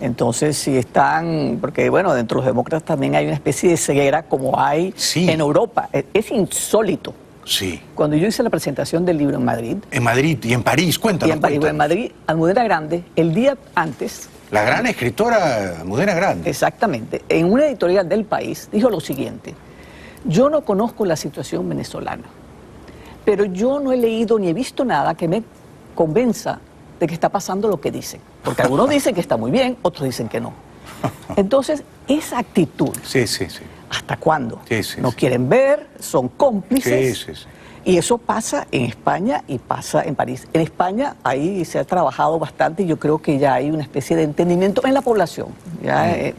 Entonces, si están, porque bueno, dentro de los demócratas también hay una especie de ceguera como hay en Europa. Es insólito. Sí. Cuando yo hice la presentación del libro en Madrid. En Madrid y en París, cuéntanos. Y en París, en Madrid, Almudena Grandes, el día antes. La gran escritora Almudena Grandes. Exactamente. En una editorial del País dijo lo siguiente: yo no conozco la situación venezolana, pero yo no he leído ni he visto nada que me convenza de que está pasando lo que dicen. Porque algunos dicen que está muy bien, otros dicen que no. Entonces, esa actitud, Sí. ¿hasta cuándo? Sí, no quieren ver, son cómplices. Sí. Y eso pasa en España y pasa en París. En España ahí se ha trabajado bastante y yo creo que ya hay una especie de entendimiento en la población.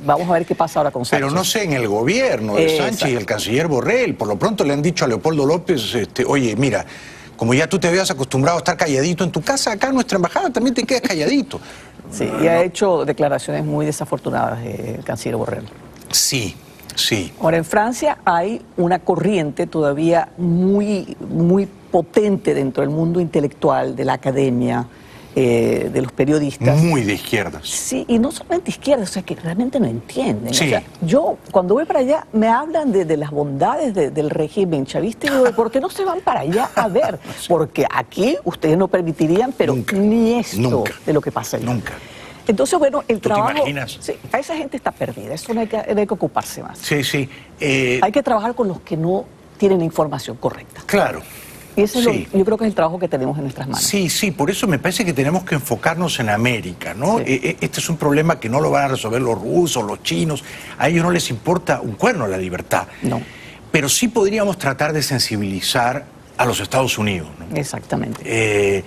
Vamos a ver qué pasa ahora con Sánchez. Pero no sé, en el gobierno de Sánchez y el canciller Borrell, por lo pronto le han dicho a Leopoldo López, oye, mira, como ya tú te habías acostumbrado a estar calladito en tu casa, acá en nuestra embajada también te quedas calladito. Sí, y ha hecho declaraciones muy desafortunadas el canciller Borrell. Sí. Ahora, en Francia hay una corriente todavía muy potente dentro del mundo intelectual, de la academia, de los periodistas. Muy de izquierdas. Sí, y no solamente izquierdas, o sea, que realmente no entienden. Sí. O sea, yo, cuando voy para allá, me hablan de las bondades del régimen chavista y digo, ¿por qué no se van para allá a ver? Porque aquí ustedes no permitirían, pero Nunca. Ni esto Nunca. de lo que pasa allá. Nunca. Entonces, bueno, el ¿Tú trabajo... te imaginas? Sí, a esa gente está perdida, eso no hay que ocuparse más. Sí. Hay que trabajar con los que no tienen la información correcta. Claro. Y eso es yo creo que es el trabajo que tenemos en nuestras manos. Sí, por eso me parece que tenemos que enfocarnos en América, ¿no? Sí. Este es un problema que no lo van a resolver los rusos, los chinos, a ellos no les importa un cuerno la libertad. No. Pero sí podríamos tratar de sensibilizar a los Estados Unidos, ¿no? Exactamente.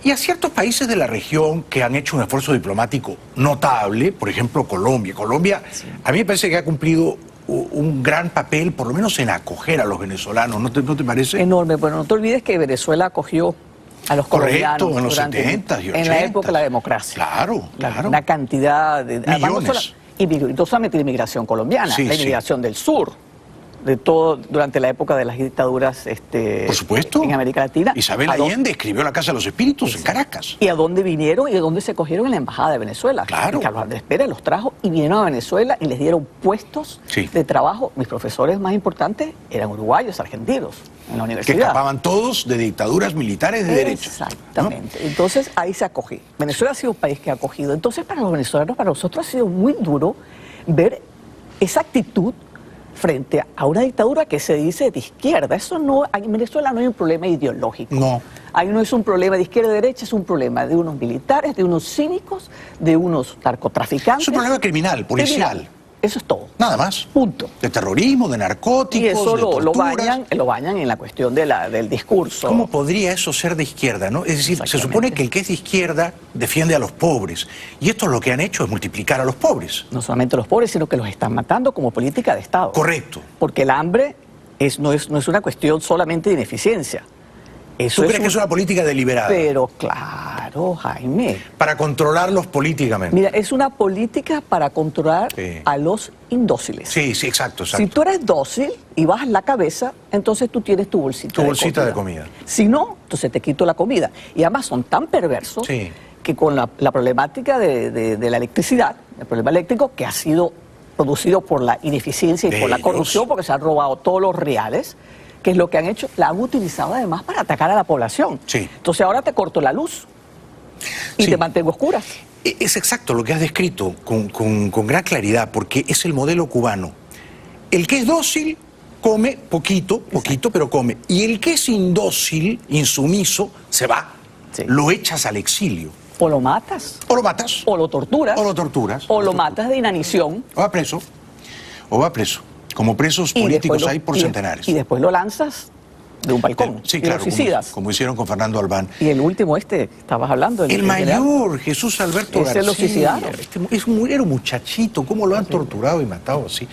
Y a ciertos países de la región que han hecho un esfuerzo diplomático notable, por ejemplo Colombia. Colombia, sí, a mí me parece que ha cumplido un gran papel, por lo menos en acoger a los venezolanos, ¿no te parece? Enorme. Bueno, no te olvides que Venezuela acogió a los colombianos. Correcto, en los 70 y 80. En la época de la democracia. Claro. Una cantidad de... Millones. Y no solamente la inmigración colombiana, la inmigración del sur, de todo durante la época de las dictaduras por supuesto, en América Latina. Isabel Allende escribió La Casa de los Espíritus en Caracas. ¿Y a dónde vinieron y a dónde se cogieron? En la Embajada de Venezuela. Claro. Carlos Andrés Pérez los trajo y vinieron a Venezuela y les dieron puestos de trabajo. Mis profesores más importantes eran uruguayos, argentinos, en la universidad. Que escapaban todos de dictaduras militares de derecha. Exactamente. ¿No? Entonces ahí se acogió. Venezuela ha sido un país que ha acogido. Entonces para los venezolanos, para nosotros ha sido muy duro ver esa actitud frente a una dictadura que se dice de izquierda. Eso no, en Venezuela no hay un problema ideológico. No. Ahí no es un problema de izquierda y derecha, es un problema de unos militares, de unos cínicos, de unos narcotraficantes. Es un problema criminal, policial. Eso es todo. Nada más. Punto. De terrorismo, de narcóticos, y eso de torturas. lo bañan en la cuestión del discurso. ¿Cómo podría eso ser de izquierda, no? Es decir, se supone que el que es de izquierda defiende a los pobres. Y esto lo que han hecho es multiplicar a los pobres. No solamente a los pobres, sino que los están matando como política de Estado. Correcto. Porque el hambre no es una cuestión solamente de ineficiencia. ¿Tú crees que es una política deliberada? Pero claro. Claro, Jaime. Para controlarlos políticamente. Mira, es una política para controlar Sí. a los indóciles. Sí, sí, exacto, Si exacto. tú eres dócil y bajas la cabeza, entonces tú tienes tu bolsita, Tu bolsita de comida. Si no, entonces te quito la comida. Y además son tan perversos Sí. que con la problemática de la electricidad, el problema eléctrico que ha sido producido por la ineficiencia y De por la ellos. corrupción, porque se han robado todos los reales, que es lo que han hecho, la han utilizado además para atacar a la población. Sí. Entonces ahora te corto la luz y Sí. te mantengo a oscuras. Es exacto lo que has descrito con gran claridad, porque es el modelo cubano. El que es dócil come poquito, pero come. Y el que es indócil, insumiso, se va. Sí. Lo echas al exilio. O lo matas, O lo matas. o lo torturas, O lo torturas. o lo matas de inanición. O va preso. O va preso. Como presos y políticos después lo- hay por y- centenares. Y después lo lanzas de un balcón. Sí, y claro, lo suicidas. como hicieron con Fernando Albán. Y el último estabas hablando. El mayor, Jesús Alberto Ese García. lo suicidaron. Era un muchachito, ¿cómo lo han torturado y matado así?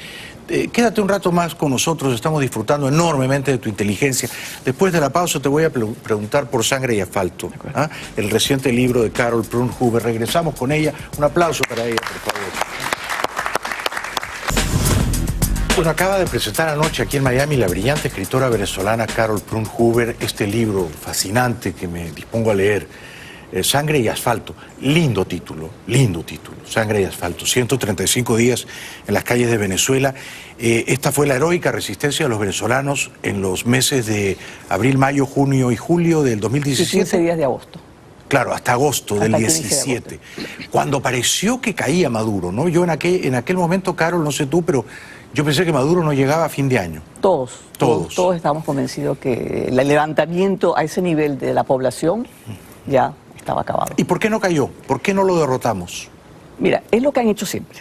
Quédate un rato más con nosotros, estamos disfrutando enormemente de tu inteligencia. Después de la pausa te voy a preguntar por Sangre y Asfalto, ¿ah? El reciente libro de Carol Prunhuber. Regresamos con ella. Un aplauso para ella, por favor. Bueno, acaba de presentar anoche aquí en Miami la brillante escritora venezolana Carol Prunhuber este libro fascinante que me dispongo a leer, Sangre y Asfalto. Lindo título, Sangre y Asfalto. 135 días en las calles de Venezuela. Esta fue la heroica resistencia de los venezolanos en los meses de abril, mayo, junio y julio del 2017. 15 días de agosto. Claro, hasta agosto del Hasta el 15 de 17, cuando pareció que caía Maduro, ¿no? Yo en aquel momento, Carol, no sé tú, pero yo pensé que Maduro no llegaba a fin de año. Todos Todos. estábamos convencidos que el levantamiento a ese nivel de la población ya estaba acabado. ¿Y por qué no cayó? ¿Por qué no lo derrotamos? Mira, es lo que han hecho siempre.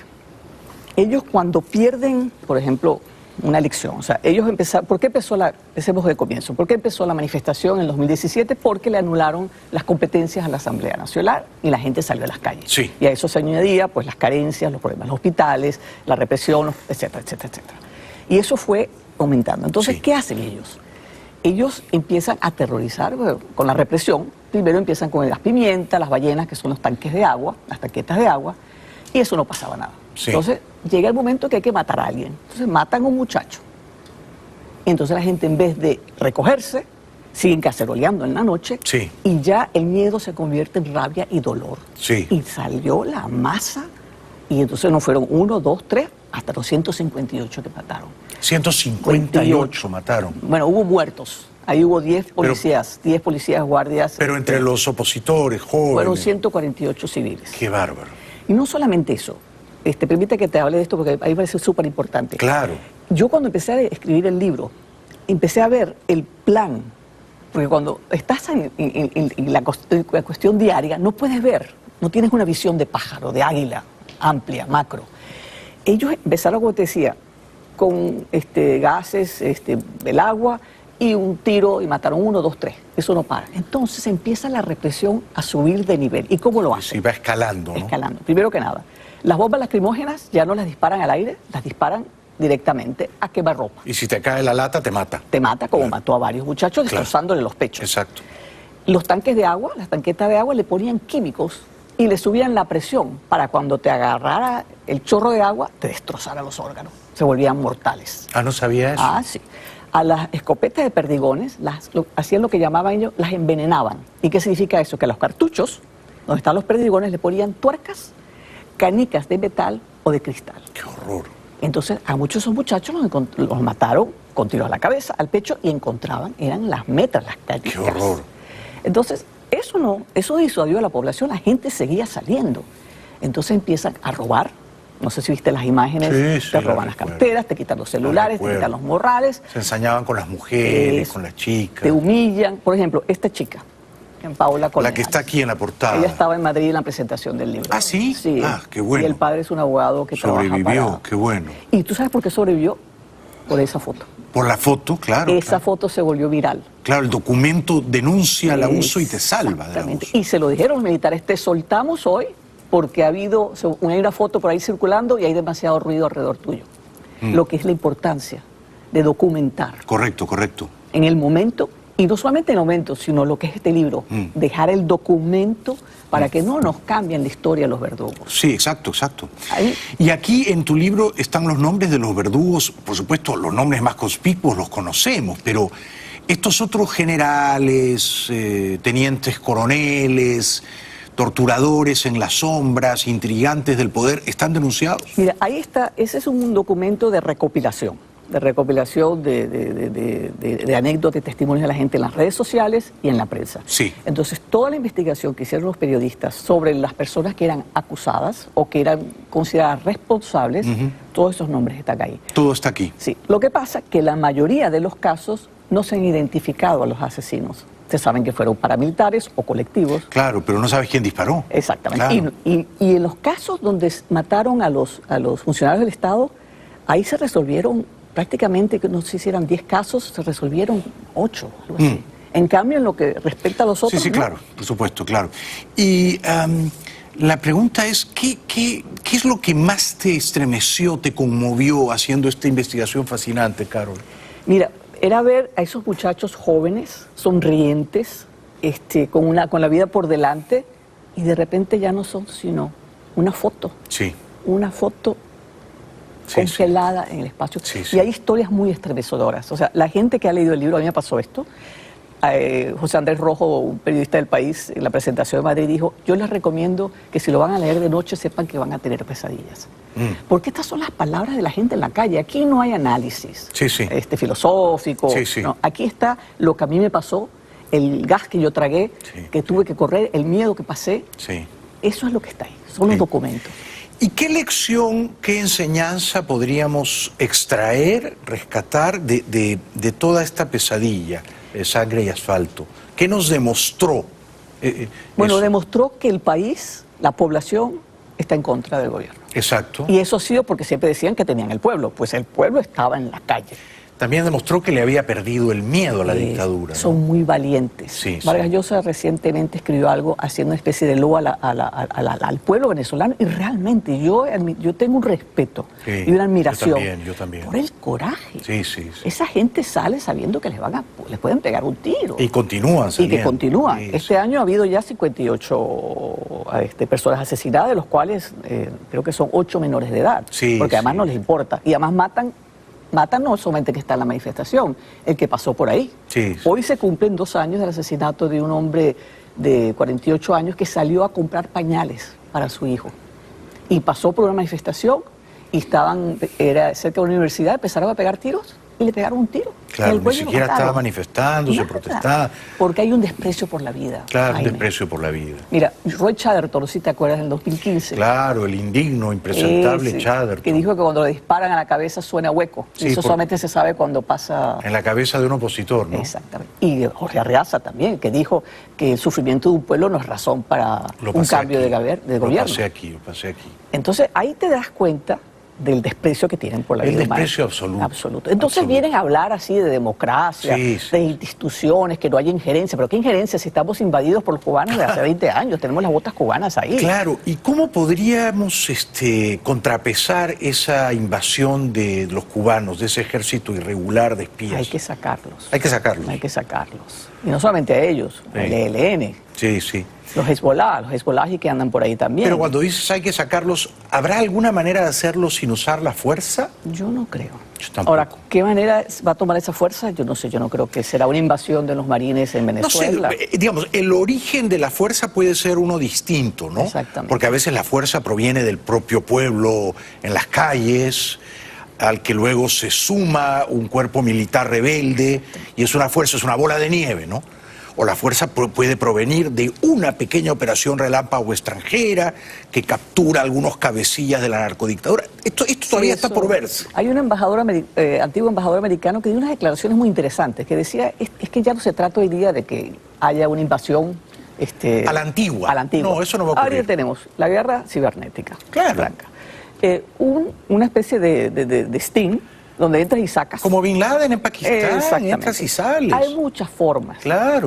Ellos cuando pierden, por ejemplo, una elección, o sea, ellos empezaron, ¿por qué empecemos de comienzo? ¿Por qué empezó la manifestación en 2017? Porque le anularon las competencias a la Asamblea Nacional y la gente salió a las calles. Sí. Y a eso se añadía, pues, las carencias, los problemas en los hospitales, la represión, etcétera, etcétera, etcétera. Y eso fue aumentando. Entonces, Sí. ¿qué hacen ellos? Ellos empiezan a aterrorizar con la represión. Primero empiezan con las pimientas, las ballenas, que son los tanques de agua, las tanquetas de agua, y eso no pasaba nada. Sí. Entonces, llega el momento que hay que matar a alguien. Entonces, matan a un muchacho. Entonces, la gente, en vez de recogerse, siguen caceroleando en la noche, Sí. y ya el miedo se convierte en rabia y dolor. Sí. Y salió la masa, y entonces no fueron 1, 2, 3, hasta los 158 que mataron. 158 mataron. Bueno, hubo muertos. Ahí hubo 10 policías, 10 policías guardias. Pero entre los opositores, jóvenes. Fueron 148 civiles. Qué bárbaro. Y no solamente eso. Permite que te hable de esto porque a mí me parece súper importante. Claro. Yo cuando empecé a escribir el libro, empecé a ver el plan. Porque cuando estás en la cuestión diaria, no puedes ver, no tienes una visión de pájaro, de águila, amplia, macro. Ellos empezaron, como te decía, con gases, el agua y un tiro y mataron 1, 2, 3. Eso no para. Entonces empieza la represión a subir de nivel. ¿Y cómo lo hacen? Sí, va escalando, ¿no? Escalando. Primero que nada, las bombas lacrimógenas ya no las disparan al aire, las disparan directamente a quemarropa. Y si te cae la lata, te mata. Te mata como Claro. mató a varios muchachos, Claro. destrozándole los pechos. Exacto. Los tanques de agua, las tanquetas de agua, le ponían químicos y le subían la presión para cuando te agarrara el chorro de agua, te destrozara los órganos. Se volvían mortales. Ah, no sabía eso. Ah, sí. A las escopetas de perdigones hacían lo que llamaban ellos, las envenenaban. ¿Y qué significa eso? Que a los cartuchos, donde están los perdigones, le ponían tuercas, canicas de metal o de cristal. Qué horror. Entonces, a muchos de esos muchachos los mataron con tiros a la cabeza, al pecho, y encontraban, eran las metras, las canicas. Qué horror. Entonces, eso disuadió a la población, la gente seguía saliendo. Entonces empiezan a robar. No sé si viste las imágenes, Sí, te sí, roban la las recuerdo. carteras, te quitan los celulares, te recuerdo. quitan los morrales, Se ensañaban con las mujeres, Eso. con las chicas. te humillan. Por ejemplo, esta chica, Paola Colmenares. La que está aquí en la portada. Ella estaba en Madrid en la presentación del libro. ¿Ah, sí? Sí. Ah, qué bueno. Y el padre es un abogado que trabaja Sobrevivió, para... qué bueno. ¿Y tú sabes por qué sobrevivió? Por esa foto. Por la foto, claro. Esa claro. foto se volvió viral. Claro, el documento denuncia el abuso y te salva del Exactamente. abuso. Y se lo dijeron los militares, te soltamos hoy porque hay una foto por ahí circulando y hay demasiado ruido alrededor tuyo. Lo que es la importancia de documentar Correcto, correcto. en el momento Y no solamente el aumento, sino lo que es este libro, dejar el documento para que no nos cambien la historia los verdugos. Sí, exacto, exacto. Ahí. Y aquí en tu libro están los nombres de los verdugos, por supuesto los nombres más conspicuos los conocemos, pero estos otros generales, tenientes coroneles, torturadores en las sombras, intrigantes del poder, ¿están denunciados? Mira, ahí está, ese es un documento de recopilación de anécdotas y testimonios de la gente en las redes sociales y en la prensa. Sí. Entonces, toda la investigación que hicieron los periodistas sobre las personas que eran acusadas o que eran consideradas responsables, todos esos nombres están ahí. Todo está aquí. Sí. Lo que pasa es que la mayoría de los casos no se han identificado a los asesinos. Se saben que fueron paramilitares o colectivos. Claro, pero no sabes quién disparó. Exactamente. Claro. Y en los casos donde mataron a los funcionarios del Estado, ahí se resolvieron prácticamente, no sé si eran 10 casos, se resolvieron 8, algo así. En cambio, en lo que respecta a los otros... Sí, ¿no? claro, por supuesto, claro. Y la pregunta es, ¿qué es lo que más te estremeció, te conmovió haciendo esta investigación fascinante, Carol? Mira, era ver a esos muchachos jóvenes, sonrientes, con la vida por delante, y de repente ya no son sino una foto. Sí. Una foto congelada en el espacio. Sí, sí. Y hay historias muy estremecedoras. O sea, la gente que ha leído el libro, a mí me pasó esto. José Andrés Rojo, un periodista del País, en la presentación de Madrid dijo, yo les recomiendo que si lo van a leer de noche sepan que van a tener pesadillas. Porque estas son las palabras de la gente en la calle. Aquí no hay análisis filosófico. Sí, sí. No, aquí está lo que a mí me pasó, el gas que yo tragué, que tuve que correr, el miedo que pasé. Sí. Eso es lo que está ahí, son los documentos. ¿Y qué lección, qué enseñanza podríamos extraer, rescatar de toda esta pesadilla de Sangre y Asfalto? ¿Qué nos demostró? Bueno, eso? demostró que el país, la población, está en contra del gobierno. Exacto. Y eso ha sido porque siempre decían que tenían el pueblo, pues el pueblo estaba en la calle. También demostró que le había perdido el miedo a la dictadura, ¿no? Son muy valientes. Sí, Vargas sí. Llosa recientemente escribió algo haciendo una especie de loa al pueblo venezolano, y realmente yo tengo un respeto y una admiración yo también. por el coraje. Sí, sí, sí. Esa gente sale sabiendo que les pueden pegar un tiro. Y continúan saliendo. Y que continúan. Sí, este año ha habido ya 58 personas asesinadas, de los cuales creo que son 8 menores de edad. Sí, porque además sí. no les importa. Y además matan no solamente que está en la manifestación, el que pasó por ahí. Sí, sí. Hoy se cumplen 2 años del asesinato de un hombre de 48 años que salió a comprar pañales para su hijo. Y pasó por una manifestación y era cerca de una universidad, empezaron a pegar tiros y le pegaron un tiro. Claro, ni siquiera estaba manifestando, se protestaba. Porque hay un desprecio por la vida. Claro, Jaime. un desprecio por la vida. Mira, Roy Chatterton, si te acuerdas, en el 2015. Claro, el indigno, impresentable Chatterton. Que dijo que cuando le disparan a la cabeza suena hueco. Sí, eso solamente se sabe cuando pasa... En la cabeza de un opositor, ¿no? Exactamente. Y Jorge Arreaza también, que dijo que el sufrimiento de un pueblo no es razón para un cambio de gobierno. Lo pasé aquí. Entonces, ahí te das cuenta del desprecio que tienen por la vida humana. El desprecio absoluto. Absoluto. Entonces Absoluto. vienen a hablar así de democracia, de instituciones, que no hay injerencia. ¿Pero qué injerencia si estamos invadidos por los cubanos desde hace 20 años? Tenemos las botas cubanas ahí. Claro. ¿Y cómo podríamos contrapesar esa invasión de los cubanos, de ese ejército irregular de espías? Hay que sacarlos. Hay que sacarlos. Hay que sacarlos. Y no solamente a ellos, al ELN. Sí, sí. Los Hezbollah que andan por ahí también. Pero cuando dices hay que sacarlos, ¿habrá alguna manera de hacerlo sin usar la fuerza? Yo no creo. Yo tampoco. Ahora, ¿qué manera va a tomar esa fuerza? Yo no sé, yo no creo que será una invasión de los marines en Venezuela. No sé, digamos, el origen de la fuerza puede ser uno distinto, ¿no? Exactamente. Porque a veces la fuerza proviene del propio pueblo en las calles, al que luego se suma un cuerpo militar rebelde, y es una fuerza, es una bola de nieve, ¿no? O la fuerza puede provenir de una pequeña operación relámpago extranjera que captura algunos cabecillas de la narcodictadura. Esto todavía está por verse. Hay un antiguo embajador americano que dio unas declaraciones muy interesantes, que decía, es que ya no se trata hoy día de que haya una invasión a la antigua. A la antigua. No, eso no va a ocurrir. Ahora ya tenemos la guerra cibernética. Claro. Franca. Una especie de sting, donde entras y sacas. Como Bin Laden en Pakistán, entras y sales. Hay muchas formas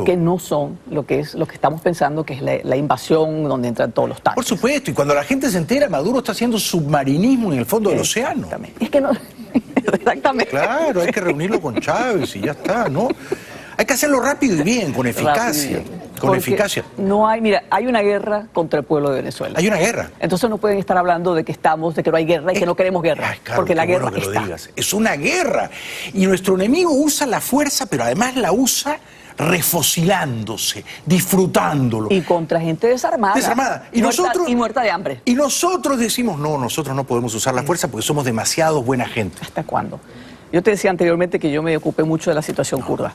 que no son lo que estamos pensando que es la invasión donde entran todos los tanques. Por supuesto, y cuando la gente se entera, Maduro está haciendo submarinismo en el fondo del océano. Es que no... Exactamente. Claro, hay que reunirlo con Chávez y ya está, ¿no? Hay que hacerlo rápido y bien, con eficacia. Con Porque eficacia. No hay, mira, hay una guerra contra el pueblo de Venezuela. Hay una guerra. Entonces no pueden estar hablando de que de que no hay guerra y que no queremos guerra. Ay, Carol, porque la qué guerra bueno que lo está. digas. Es una guerra. Y nuestro enemigo usa la fuerza, pero además la usa refocilándose, disfrutándolo. Y contra gente desarmada. Desarmada. Y muerta de hambre. Y nosotros decimos, no, nosotros no podemos usar la fuerza porque somos demasiado buena gente. ¿Hasta cuándo? Yo te decía anteriormente que yo me ocupé mucho de la situación kurda.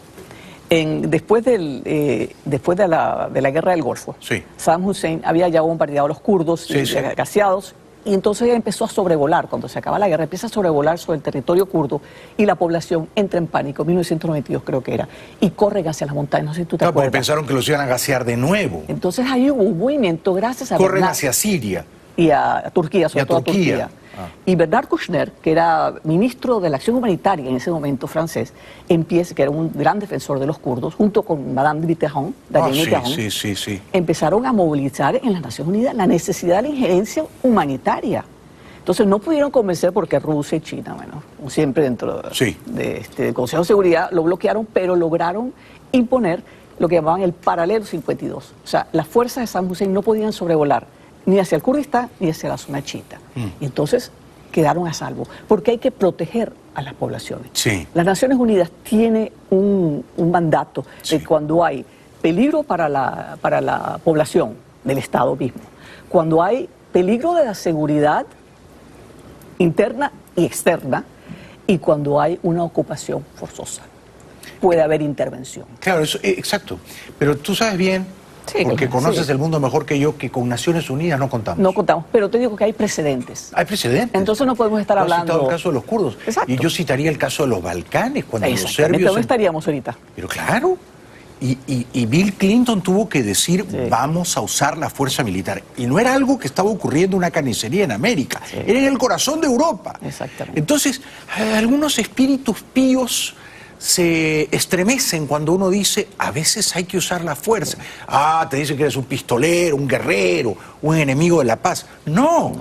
Después de la guerra del Golfo, sí, Saddam Hussein había ya bombardeado a los kurdos, sí, sí, gaseados, y entonces empezó a sobrevolar. Cuando se acaba la guerra, empieza a sobrevolar sobre el territorio kurdo y la población entra en pánico, 1992 creo que era, y corren hacia las montañas. No sé si tú te acuerdas. Porque pensaron que los iban a gasear de nuevo. Entonces ahí hubo un movimiento gracias a Corren hacia Siria. Y a Turquía, sobre todo a Turquía. Y Bernard Kouchner, que era ministro de la Acción Humanitaria en ese momento francés, que era un gran defensor de los kurdos, junto con Madame Mitterrand, empezaron a movilizar en las Naciones Unidas la necesidad de la injerencia humanitaria. Entonces no pudieron convencer porque Rusia y China, bueno, como siempre dentro del Consejo de Seguridad, lo bloquearon, pero lograron imponer lo que llamaban el paralelo 52. O sea, las fuerzas de Saddam Hussein no podían sobrevolar ni hacia el Kurdistán ni hacia la zona chiita. Y entonces quedaron a salvo, porque hay que proteger a las poblaciones. Sí. Las Naciones Unidas tiene un mandato de que cuando hay peligro para la población del Estado mismo, cuando hay peligro de la seguridad interna y externa, y cuando hay una ocupación forzosa, puede haber intervención. Claro, eso, exacto. Pero tú sabes bien, porque conoces el mundo mejor que yo, que con Naciones Unidas no contamos. No contamos, pero te digo que hay precedentes. Hay precedentes. Entonces no podemos estar hablando... Has citado el caso de los kurdos. Exacto. Y yo citaría el caso de los Balcanes, cuando los serbios... ¿Dónde estaríamos ahorita? Pero claro. Y Bill Clinton tuvo que decir, vamos a usar la fuerza militar. Y no era algo que estaba ocurriendo en una carnicería en América. Era en el corazón de Europa. Exactamente. Entonces, algunos espíritus píos se estremecen cuando uno dice, a veces hay que usar la fuerza. Te dicen que eres un pistolero, un guerrero, un enemigo de la paz. No,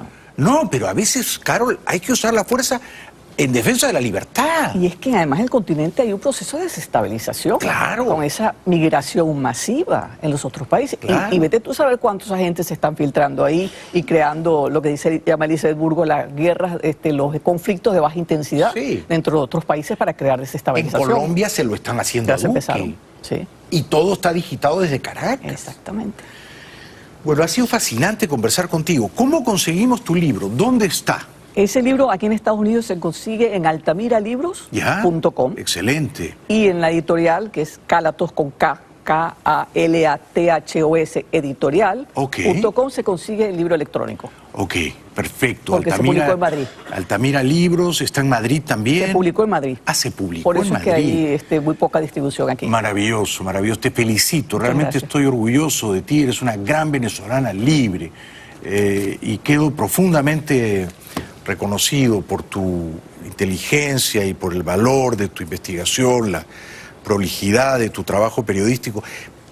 pero a veces, Carol, hay que usar la fuerza en defensa de la libertad. Y es que además en el continente hay un proceso de desestabilización. Claro. Con esa migración masiva en los otros países. Claro. Y vete tú a saber cuántos agentes se están filtrando ahí y creando lo que llama Elizabeth Burgo las guerras, los conflictos de baja intensidad dentro de otros países para crear desestabilización. En Colombia se lo están haciendo. Ya se empezaron. Sí. Y todo está digitado desde Caracas. Exactamente. Bueno, ha sido fascinante conversar contigo. ¿Cómo conseguimos tu libro? ¿Dónde está? Ese libro aquí en Estados Unidos se consigue en altamiralibros.com. Excelente. Y en la editorial, que es Calathos con K, K-A-L-A-T-H-O-S editorial.com, se consigue el libro electrónico. Ok, perfecto. Porque se publicó en Madrid. Altamira Libros, está en Madrid también. Se publicó en Madrid. Se publicó en Madrid. Por eso es que hay muy poca distribución aquí. Maravilloso, maravilloso. Te felicito. Realmente estoy orgulloso de ti. Eres una gran venezolana libre. Y quedo profundamente reconocido por tu inteligencia y por el valor de tu investigación, la prolijidad de tu trabajo periodístico.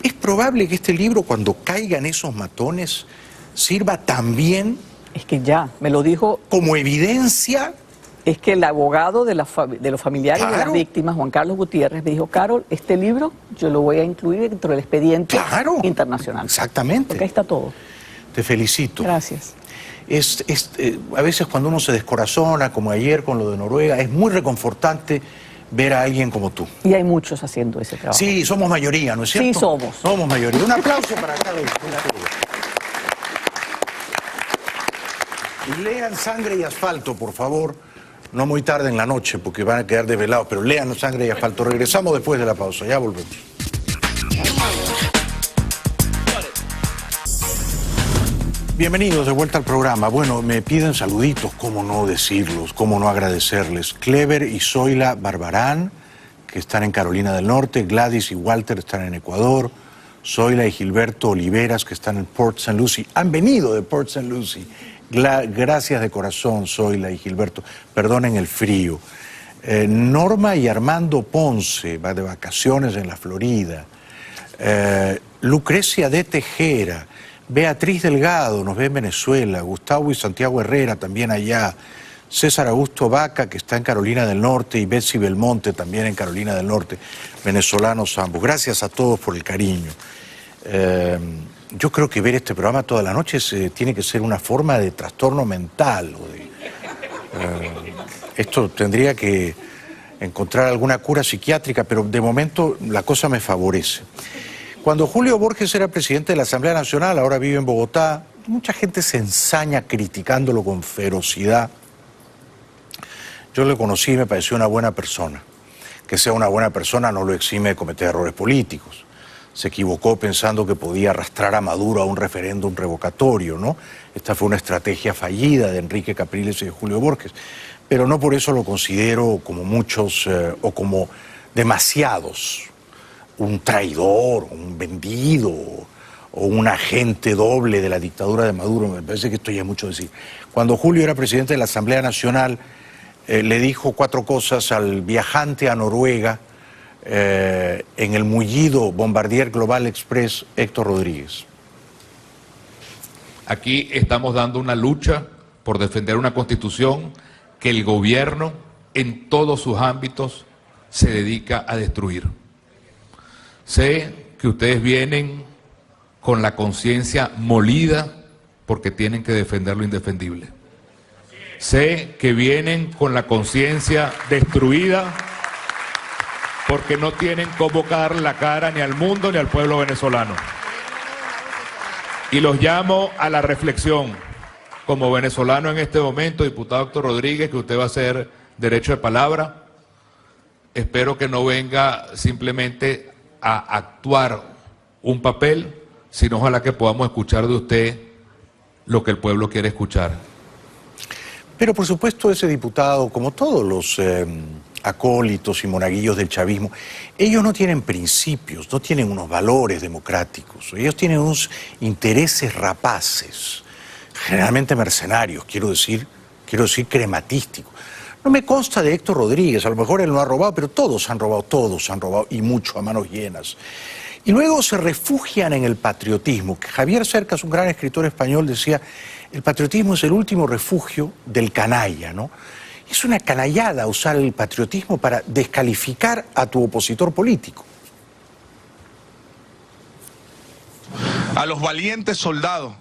Es probable que este libro, cuando caigan esos matones, sirva también... Es que ya, me lo dijo... Como evidencia... Es que el abogado de los familiares de las víctimas, Juan Carlos Gutiérrez, me dijo, Carol, este libro yo lo voy a incluir dentro del expediente internacional. Exactamente. Porque ahí está todo. Te felicito. Gracias. A veces cuando uno se descorazona, como ayer con lo de Noruega, es muy reconfortante ver a alguien como tú. Y hay muchos haciendo ese trabajo. Sí, somos mayoría, ¿no es cierto? Sí, somos. Somos mayoría. Un aplauso para Carlos. Lean Sangre y Asfalto, por favor. No muy tarde en la noche, porque van a quedar desvelados, pero lean Sangre y Asfalto. Regresamos después de la pausa. Ya volvemos. Bienvenidos de vuelta al programa. Bueno, me piden saluditos, cómo no decirlos, cómo no agradecerles. Clever y Zoila Barbarán, que están en Carolina del Norte, Gladys y Walter están en Ecuador, Zoila y Gilberto Oliveras, que están en Port St. Lucie. Han venido de Port St. Lucie. Gracias de corazón, Zoila y Gilberto. Perdonen el frío. Norma y Armando Ponce, va de vacaciones en la Florida. Lucrecia de Tejera. Beatriz Delgado nos ve en Venezuela, Gustavo y Santiago Herrera también allá, César Augusto Vaca, que está en Carolina del Norte, y Betsy Belmonte, también en Carolina del Norte, venezolanos ambos. Gracias a todos por el cariño. Yo creo que ver este programa toda la noche tiene que ser una forma de trastorno mental. Esto tendría que encontrar alguna cura psiquiátrica, pero de momento la cosa me favorece. Cuando Julio Borges era presidente de la Asamblea Nacional, ahora vive en Bogotá, mucha gente se ensaña criticándolo con ferocidad. Yo lo conocí y me pareció una buena persona. Que sea una buena persona no lo exime de cometer errores políticos. Se equivocó pensando que podía arrastrar a Maduro a un referéndum revocatorio, ¿no? Esta fue una estrategia fallida de Enrique Capriles y de Julio Borges. Pero no por eso lo considero, como muchos, o como demasiados, un traidor, un vendido, o un agente doble de la dictadura de Maduro. Me parece que esto ya es mucho decir. Cuando Julio era presidente de la Asamblea Nacional, le dijo 4 cosas al viajante a Noruega en el mullido Bombardier Global Express Héctor Rodríguez. Aquí estamos dando una lucha por defender una constitución que el gobierno en todos sus ámbitos se dedica a destruir. Sé que ustedes vienen con la conciencia molida porque tienen que defender lo indefendible. Sé que vienen con la conciencia destruida porque no tienen cómo dar la cara ni al mundo ni al pueblo venezolano. Y los llamo a la reflexión. Como venezolano en este momento, diputado Héctor Rodríguez, que usted va a hacer derecho de palabra, espero que no venga simplemente a actuar un papel, sino ojalá que podamos escuchar de usted lo que el pueblo quiere escuchar. Pero por supuesto ese diputado, como todos los acólitos y monaguillos del chavismo, ellos no tienen principios, no tienen unos valores democráticos, ellos tienen unos intereses rapaces, generalmente mercenarios, quiero decir crematísticos. No me consta de Héctor Rodríguez, a lo mejor él no ha robado, pero todos han robado, y mucho, a manos llenas. Y luego se refugian en el patriotismo, que Javier Cercas, un gran escritor español, decía, el patriotismo es el último refugio del canalla, ¿no? Es una canallada usar el patriotismo para descalificar a tu opositor político. A los valientes soldados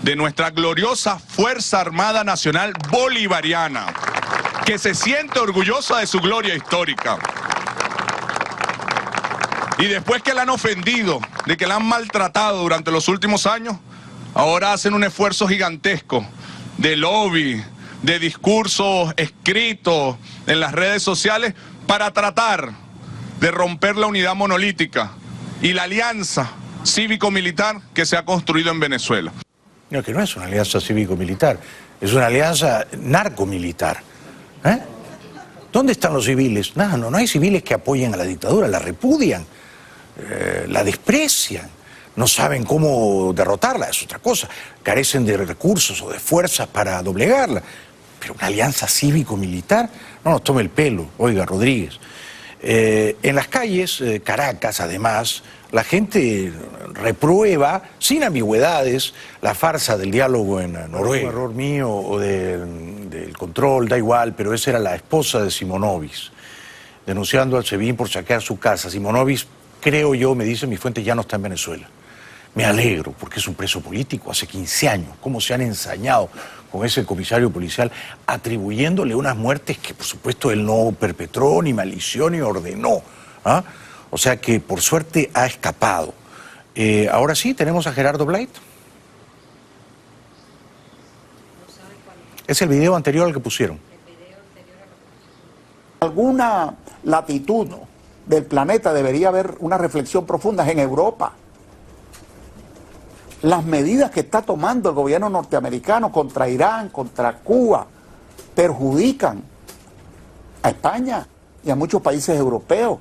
de nuestra gloriosa Fuerza Armada Nacional Bolivariana, que se siente orgullosa de su gloria histórica. Y después que la han ofendido, de que la han maltratado durante los últimos años, ahora hacen un esfuerzo gigantesco de lobby, de discursos escritos en las redes sociales para tratar de romper la unidad monolítica y la alianza cívico-militar que se ha construido en Venezuela. No, que no es una alianza cívico-militar, es una alianza narco-militar. ¿Dónde están los civiles? No hay civiles que apoyen a la dictadura, la repudian, la desprecian, no saben cómo derrotarla, es otra cosa, carecen de recursos o de fuerzas para doblegarla. Pero una alianza cívico-militar, no nos tome el pelo, oiga, Rodríguez. En las calles, Caracas, además, la gente reprueba, sin ambigüedades, la farsa del diálogo en Noruega. Error mío o del control, da igual, pero esa era la esposa de Simonovic, denunciando al SEBIN por saquear su casa. Simonovic, creo yo, me dice mi fuente, ya no está en Venezuela. Me alegro, porque es un preso político hace 15 años. Cómo se han ensañado con ese comisario policial, atribuyéndole unas muertes que, por supuesto, él no perpetró, ni malició, ni ordenó. O sea que, por suerte, ha escapado. Ahora sí, tenemos a Gerardo Blade. Es el video anterior al que pusieron. Alguna latitud del planeta debería haber una reflexión profunda en Europa. Las medidas que está tomando el gobierno norteamericano contra Irán, contra Cuba, perjudican a España y a muchos países europeos.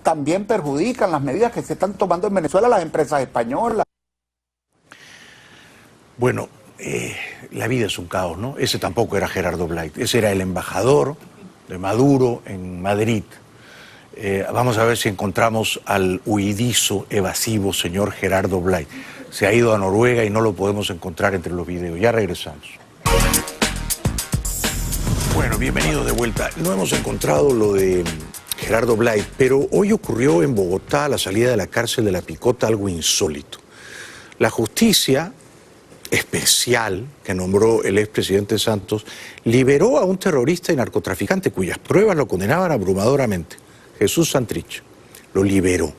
También perjudican las medidas que se están tomando en Venezuela las empresas españolas. Bueno, la vida es un caos, ¿no? Ese tampoco era Gerardo Blade, ese era el embajador de Maduro en Madrid. Vamos a ver si encontramos al huidizo, evasivo señor Gerardo Blade. Se ha ido a Noruega y no lo podemos encontrar entre los videos. Ya regresamos. Bueno, bienvenidos de vuelta. No hemos encontrado lo de Gerardo Blay, pero hoy ocurrió en Bogotá, a la salida de la cárcel de La Picota, algo insólito. La justicia especial que nombró el expresidente Santos liberó a un terrorista y narcotraficante cuyas pruebas lo condenaban abrumadoramente, Jesús Santrich. Lo liberó.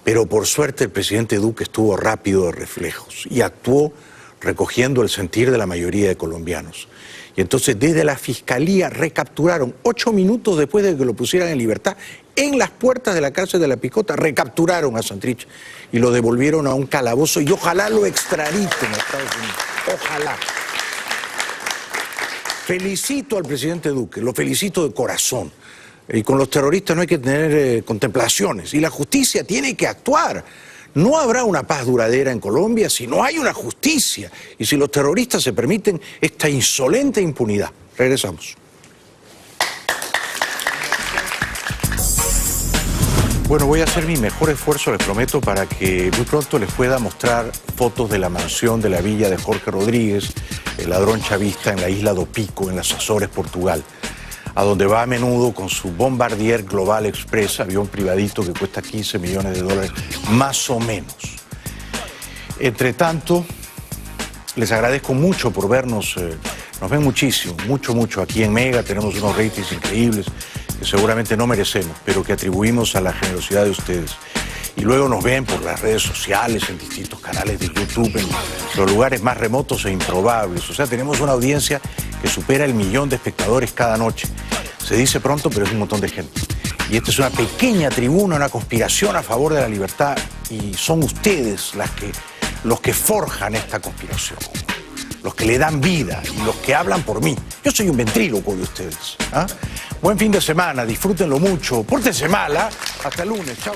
Pero por suerte el presidente Duque estuvo rápido de reflejos y actuó recogiendo el sentir de la mayoría de colombianos. Y entonces desde la fiscalía recapturaron, 8 minutos después de que lo pusieran en libertad, en las puertas de la cárcel de La Picota, recapturaron a Santrich y lo devolvieron a un calabozo y ojalá lo extraditen a Estados Unidos. Ojalá. Felicito al presidente Duque, lo felicito de corazón. Y con los terroristas no hay que tener contemplaciones. Y la justicia tiene que actuar. No habrá una paz duradera en Colombia si no hay una justicia y si los terroristas se permiten esta insolente impunidad. Regresamos. Bueno, voy a hacer mi mejor esfuerzo, les prometo, para que muy pronto les pueda mostrar fotos de la mansión de la villa de Jorge Rodríguez, el ladrón chavista en la isla do Pico, en las Azores, Portugal, a donde va a menudo con su Bombardier Global Express, avión privadito que cuesta $15 millones, más o menos. Entre tanto, les agradezco mucho por vernos, nos ven muchísimo, mucho aquí en Mega, tenemos unos ratings increíbles que seguramente no merecemos, pero que atribuimos a la generosidad de ustedes. Y luego nos ven por las redes sociales, en distintos canales de YouTube, en los lugares más remotos e improbables. O sea, tenemos una audiencia que supera el 1 millón de espectadores cada noche. Se dice pronto, pero es un montón de gente. Y esta es una pequeña tribuna, una conspiración a favor de la libertad. Y son ustedes los que forjan esta conspiración, los que le dan vida y los que hablan por mí. Yo soy un ventríloco de ustedes. ¿Ah? Buen fin de semana, disfrútenlo mucho, pórtense mal, ¿ah? Hasta el lunes, chao.